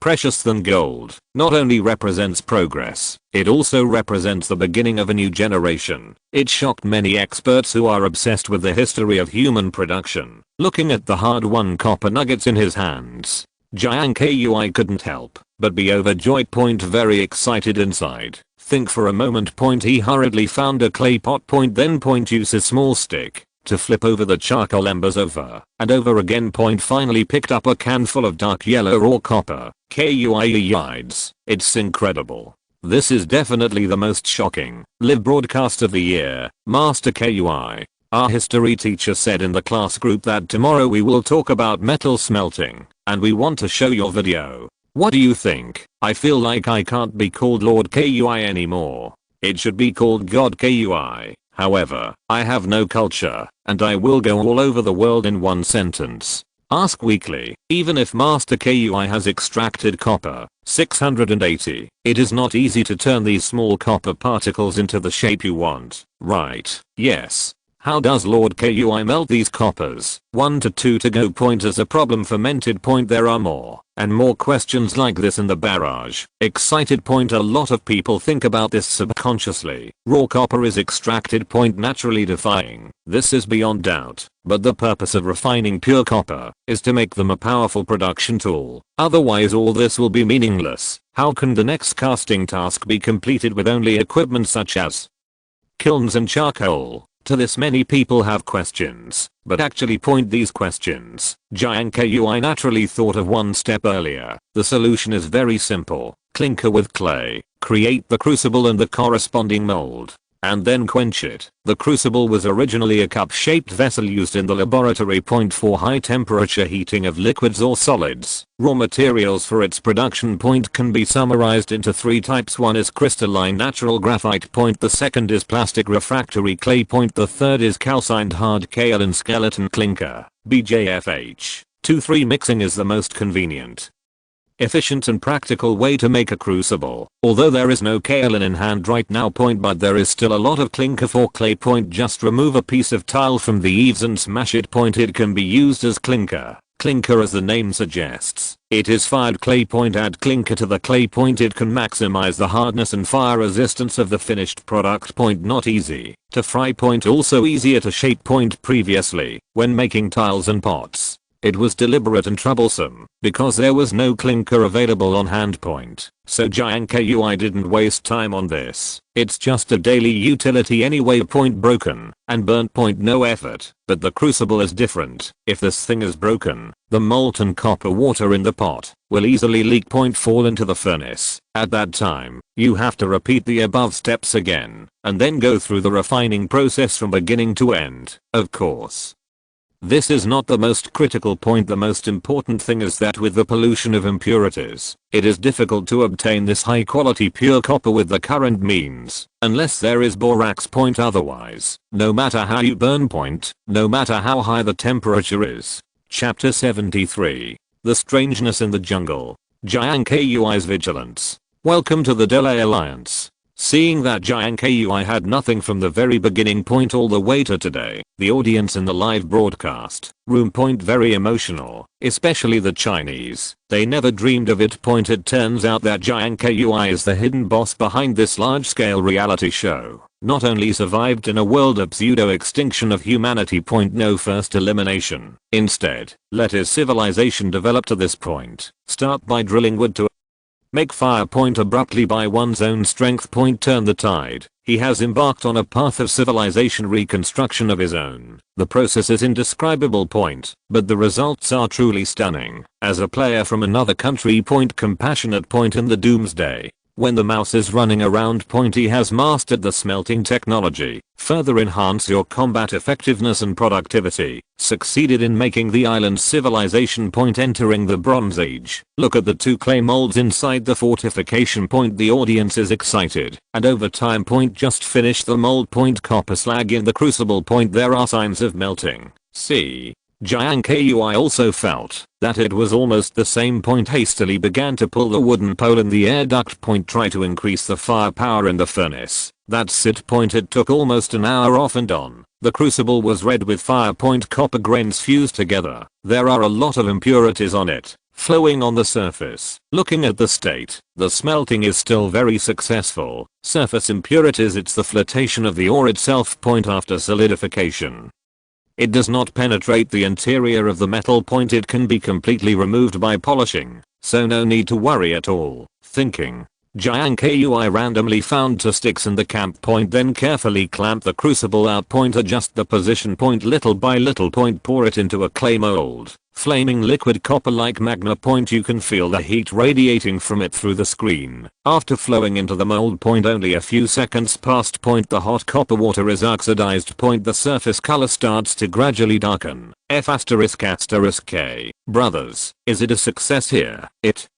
precious than gold. Not only represents progress, it also represents the beginning of a new generation. It shocked many experts who are obsessed with the history of human production. Looking at the hard-won copper nuggets in his hands, Jiang Kui couldn't help but be overjoyed point, very excited inside. Think for a moment point. He hurriedly found a clay pot point, then point used a small stick to flip over the charcoal embers over and over again point. Finally picked up a can full of dark yellow raw copper. Yides. It's incredible. This is definitely the most shocking live broadcast of the year. Master Kui, our history teacher, said in the class group that tomorrow we will talk about metal smelting and we want to show your video. What do you think? I feel like I can't be called Lord Kui anymore. It should be called God Kui. However, I have no culture and I will go all over the world in one sentence. Ask weekly. Even if Master Kui has extracted copper 680, it is not easy to turn these small copper particles into the shape you want, right? Yes. How does Lord Kui melt these coppers? 1 to 2 to go point as a problem fermented point. There are more and more questions like this in the barrage. Excited point. A lot of people think about this subconsciously. Raw copper is extracted point, naturally defying. This is beyond doubt. But the purpose of refining pure copper is to make them a powerful production tool. Otherwise all this will be meaningless. How can the next casting task be completed with only equipment such as kilns and charcoal? To this many people have questions, but actually point these questions. Jiang Kui naturally thought of one step earlier. The solution is very simple. Clinker with clay, create the crucible and the corresponding mold, and then quench it. The crucible was originally a cup-shaped vessel used in the laboratory point for high temperature heating of liquids or solids. Raw materials for its production point can be summarized into 3 types. One is crystalline natural graphite point, the second is plastic refractory clay point, the third is calcined hard kaolin skeleton clinker, BJFH. 2-3 mixing is the most convenient, efficient and practical way to make a crucible. Although there is no kaolin in hand right now point, but there is still a lot of clinker for clay point. Just remove a piece of tile from the eaves and smash it point. It can be used as clinker. Clinker, as the name suggests, it is fired clay point. Add clinker to the clay point. It can maximize the hardness and fire resistance of the finished product point. Not easy to fry point, also easier to shape point. Previously, when making tiles and pots, it was deliberate and troublesome because there was no clinker available on hand point. So Jiang Kui didn't waste time on this. It's just a daily utility anyway. Point broken and burnt point, no effort. But the crucible is different. If this thing is broken, the molten copper water in the pot will easily leak point, fall into the furnace. At that time, you have to repeat the above steps again and then go through the refining process from beginning to end. Of course, this is not the most critical point. The most important thing is that with the pollution of impurities, it is difficult to obtain this high quality pure copper with the current means, unless there is borax point. Otherwise, no matter how you burn point, no matter how high the temperature is. Chapter 73. The strangeness in the jungle. Jiang Kui's vigilance. Welcome to the Delay Alliance. Seeing that Jiang Kui had nothing from the very beginning point all the way to today, the audience in the live broadcast room point very emotional, especially the Chinese. They never dreamed of it. It turns out that Jiang Kui is the hidden boss behind this large-scale reality show. Not only survived in a world of pseudo-extinction of humanity. No first elimination. Instead, let his civilization develop to this point. Start by drilling wood to make fire. Abruptly by one's own strength. Turn the tide. He has embarked on a path of civilization reconstruction of his own. The process is indescribable. But the results are truly stunning. As a player from another country. Compassionate. In the doomsday, when the mouse is running around. He has mastered the smelting technology. Further enhance your combat effectiveness and productivity. Succeeded in making the island civilization. Entering the Bronze Age. Look at the two clay molds inside the fortification. The audience is excited. And over time. Just finished the mold. Copper slag in the crucible. There are signs of melting. See? Jiang Kui also felt that it was almost the same. Hastily began to pull the wooden pole in the air duct. Try to increase the firepower in the furnace. That's it. It took almost an hour off and on. The crucible was red with fire. Copper grains fused together. There are a lot of impurities on it, flowing on the surface. Looking at the state, the smelting is still very successful. Surface impurities. It's the flotation of the ore itself. After solidification, it does not penetrate the interior of the metal. It can be completely removed by polishing, so no need to worry at all. Thinking, Jiang Kui randomly found two sticks in the camp. Then carefully clamp the crucible out. Adjust the position. Little by little. Pour it into a clay mold. Flaming liquid copper like magma. You can feel the heat radiating from it through the screen. After flowing into the mold. Only a few seconds passed. The hot copper water is oxidized. The surface color starts to gradually darken. F***K. Brothers, is it a success here? It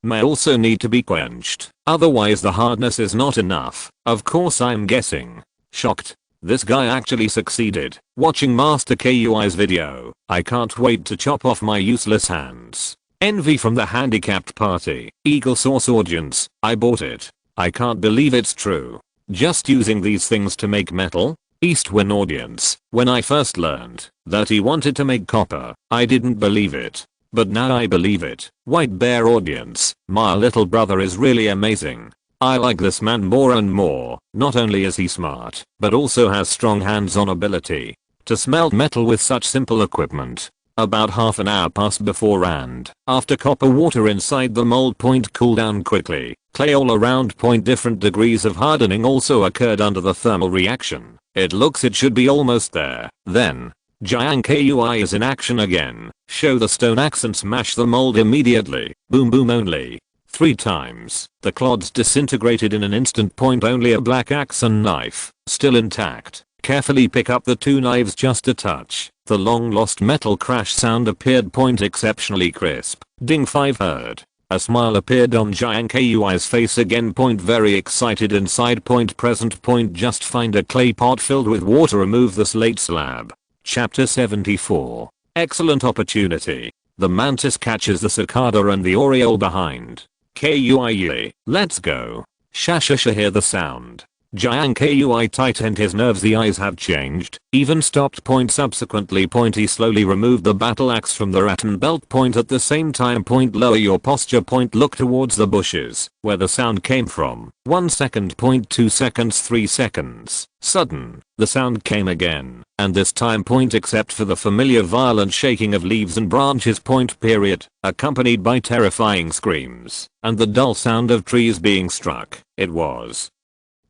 may also need to be quenched. Otherwise the hardness is not enough. Of course I'm guessing. Shocked. This guy actually succeeded. Watching Master Kui's video, I can't wait to chop off my useless hands. Envy from the handicapped party. Eagle Source audience, I bought it. I can't believe it's true. Just using these things to make metal? Eastwin audience, when I first learned that he wanted to make copper, I didn't believe it. But now I believe it. White Bear audience, my little brother is really amazing. I like this man more and more. Not only is he smart, but also has strong hands-on ability to smelt metal with such simple equipment. About half an hour passed before and after copper water inside the mold. Cool down quickly. Clay all around. Different degrees of hardening also occurred under the thermal reaction. It looks it should be almost there. Then Jiang Kui is in action again. Show the stone axe and smash the mold immediately. Boom boom only 3 times. The clods disintegrated in an instant. Only a black axe and knife, still intact. Carefully pick up the 2 knives just a touch. The long lost metal crash sound appeared. Exceptionally crisp. Ding 5 heard. A smile appeared on Jiang Kui's face again. Very excited inside. Present. Just find a clay pot filled with water. Remove the slate slab. Chapter 74. Excellent opportunity. The mantis catches the cicada and the oriole behind. Kui, let's go. Shasha hear the sound. Jiang Kui tightened his nerves. The eyes have changed. Even stopped. Subsequently. He slowly removed the battle axe from the rattan belt. At the same time. Lower your posture. Look towards the bushes where the sound came from. 1 second. 2 seconds. 3 seconds. Sudden, the sound came again, and this time. Except for the familiar violent shaking of leaves and branches. Period, accompanied by terrifying screams and the dull sound of trees being struck. It was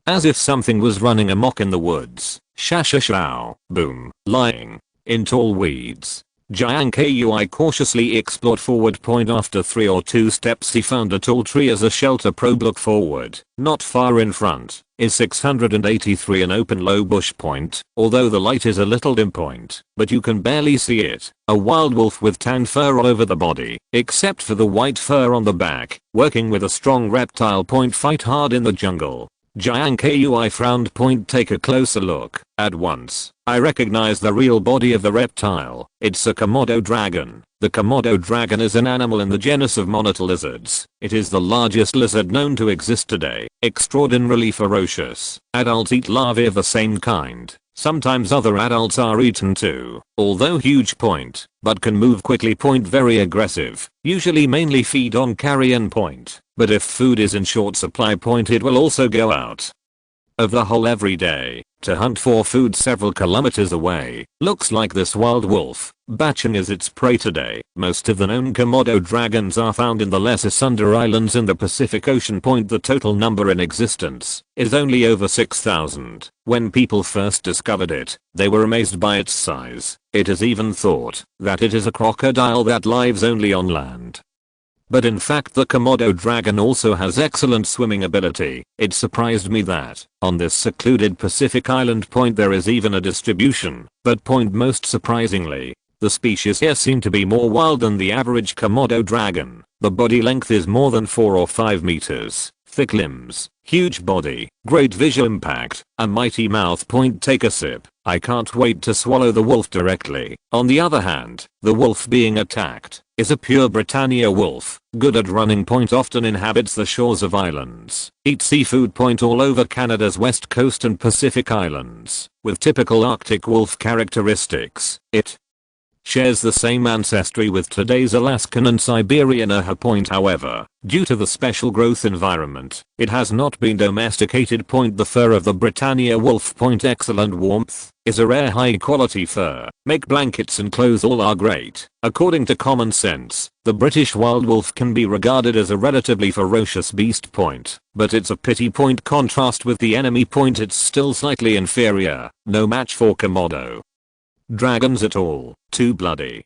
as if something was running amok in the woods. Shao. Boom. Lying in tall weeds. Jiang Kui cautiously explored forward. After 3 or 2 steps he found a tall tree as a shelter. Look forward. Not far in front is 683, an open low bush. Although the light is a little dim. But you can barely see it. A wild wolf with tan fur all over the body, except for the white fur on the back, working with a strong reptile. Fight hard in the jungle. Jiang Kui frowned. Take a closer look. At once, I recognize the real body of the reptile. It's a Komodo dragon. The Komodo dragon is an animal in the genus of monitor lizards. It is the largest lizard known to exist today. Extraordinarily ferocious. Adults eat larvae of the same kind. Sometimes other adults are eaten too. Although huge. But can move quickly. Very aggressive. Usually mainly feed on carrion. But if food is in short supply. It will also go out of the hole every day to hunt for food several kilometers away. Looks like this wild wolf batching is its prey today. Most of the known Komodo dragons are found in the Lesser Sunda Islands in the Pacific Ocean. The total number in existence is only over 6,000. When people first discovered it, they were amazed by its size. It is even thought that it is a crocodile that lives only on land. But in fact the Komodo dragon also has excellent swimming ability. It surprised me that on this secluded Pacific island. There is even a distribution. But most surprisingly, the species here seem to be more wild than the average Komodo dragon. The body length is more than 4 or 5 meters. Thick limbs, huge body, great visual impact, a mighty mouth. Take a sip. I can't wait to swallow the wolf directly. On the other hand, the wolf being attacked is a pure Britannia wolf, good at running. Often inhabits the shores of islands. Eats seafood. All over Canada's west coast and Pacific islands. With typical Arctic wolf characteristics, it shares the same ancestry with today's Alaskan and Siberian aha. However, due to the special growth environment, it has not been domesticated. The fur of the Britannia wolf. Excellent warmth, is a rare high quality fur. Make blankets and clothes. All are great. According to common sense, the British wild wolf can be regarded as a relatively ferocious beast. But it's a pity. Contrast with the enemy. It's still slightly inferior. No match for Komodo dragons at all. Too bloody.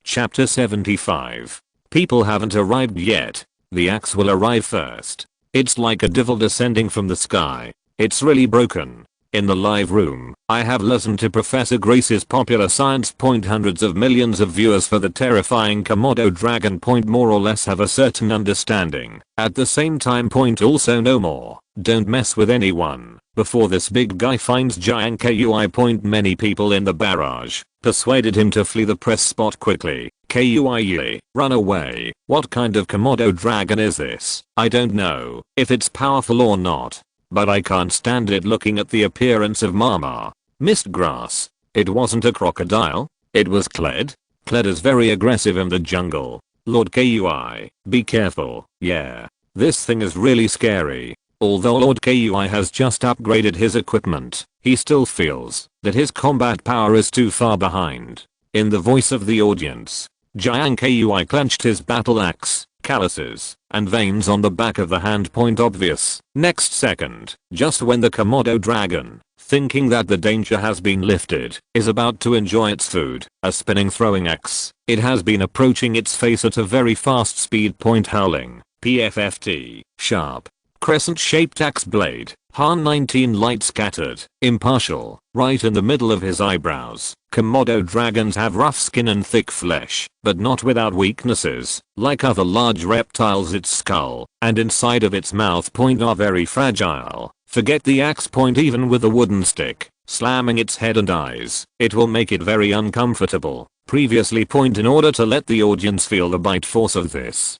Chapter 75. People haven't arrived yet. The axe will arrive first. It's like a devil descending from the sky. It's really broken. In the live room, I have listened to Professor Grace's popular science. Hundreds of millions of viewers for the terrifying Komodo dragon. More or less have a certain understanding. At the same time. Also no more. Don't mess with anyone before this big guy finds Jiang Kui. Many people in the barrage persuaded him to flee the press spot quickly. Kui, run away. What kind of Komodo dragon is this? I don't know if it's powerful or not, but I can't stand it. Looking at the appearance of Mama, mist grass. It wasn't a crocodile. It was Kled. Kled is very aggressive in the jungle. Lord Kui, be careful. Yeah, this thing is really scary. Although Lord Kui has just upgraded his equipment, he still feels that his combat power is too far behind. In the voice of the audience, Jiang Kui clenched his battle axe. Calluses and veins on the back of the hand. Obvious. Next second, just when the Komodo dragon, thinking that the danger has been lifted, is about to enjoy its food, a spinning throwing axe. It has been approaching its face at a very fast speed. Howling. PFFT. Sharp. Crescent-shaped axe blade. Han 19 light scattered. Impartial. Right in the middle of his eyebrows. Komodo dragons have rough skin and thick flesh, but not without weaknesses. Like other large reptiles, its skull and inside of its mouth are very fragile. Forget the axe. Even with a wooden stick slamming its head and eyes, it will make it very uncomfortable. Previously. In order to let the audience feel the bite force of this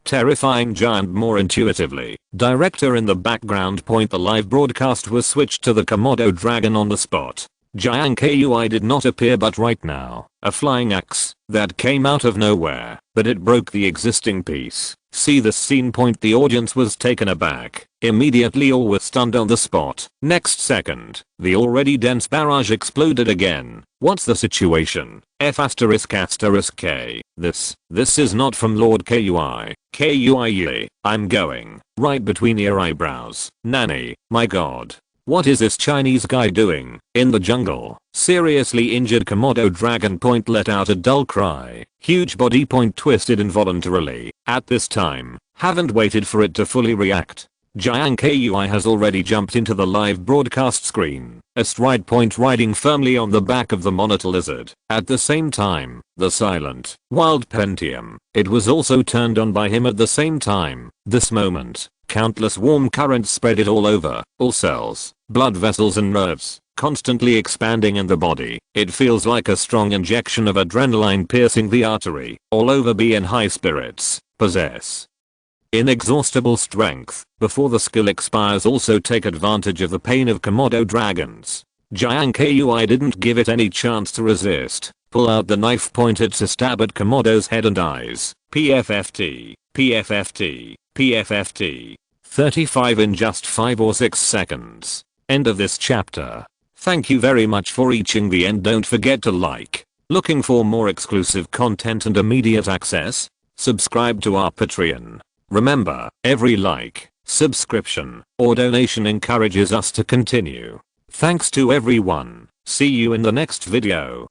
terrifying giant more intuitively, director in the background. The live broadcast was switched to the Komodo dragon on the spot. Jiang Kui did not appear, but right now, a flying axe that came out of nowhere, but it broke the existing piece. See the scene. The audience was taken aback. Immediately all were stunned on the spot. Next second, the already dense barrage exploded again. What's the situation? F***K. This is not from Lord Kui. Kui, I'm going right between your eyebrows. Nanny, my god. What is this Chinese guy doing in the jungle? Seriously injured Komodo dragon. Let out a dull cry. Huge body. Twisted involuntarily. At this time, haven't waited for it to fully react. Jiang Kui has already jumped into the live broadcast screen, astride. Riding firmly on the back of the monitor lizard. At the same time, the silent, wild Pentium. It was also turned on by him at the same time. This moment, Countless warm currents spread it all over, all cells, blood vessels and nerves, constantly expanding in the body. It feels like a strong injection of adrenaline piercing the artery. All over. Be in high spirits. Possess inexhaustible strength before the skill expires. Also take advantage of the pain of Komodo dragons. Jiang Kui didn't give it any chance to resist. Pull out the knife, pointed to stab at Komodo's head and eyes. PFFT, PFFT, PFFT. 35 in just 5 or 6 seconds. End of this chapter. Thank you very much for reaching the end. Don't forget to like. Looking for more exclusive content and immediate access? Subscribe to our Patreon. Remember, every like, subscription, or donation encourages us to continue. Thanks to everyone. See you in the next video.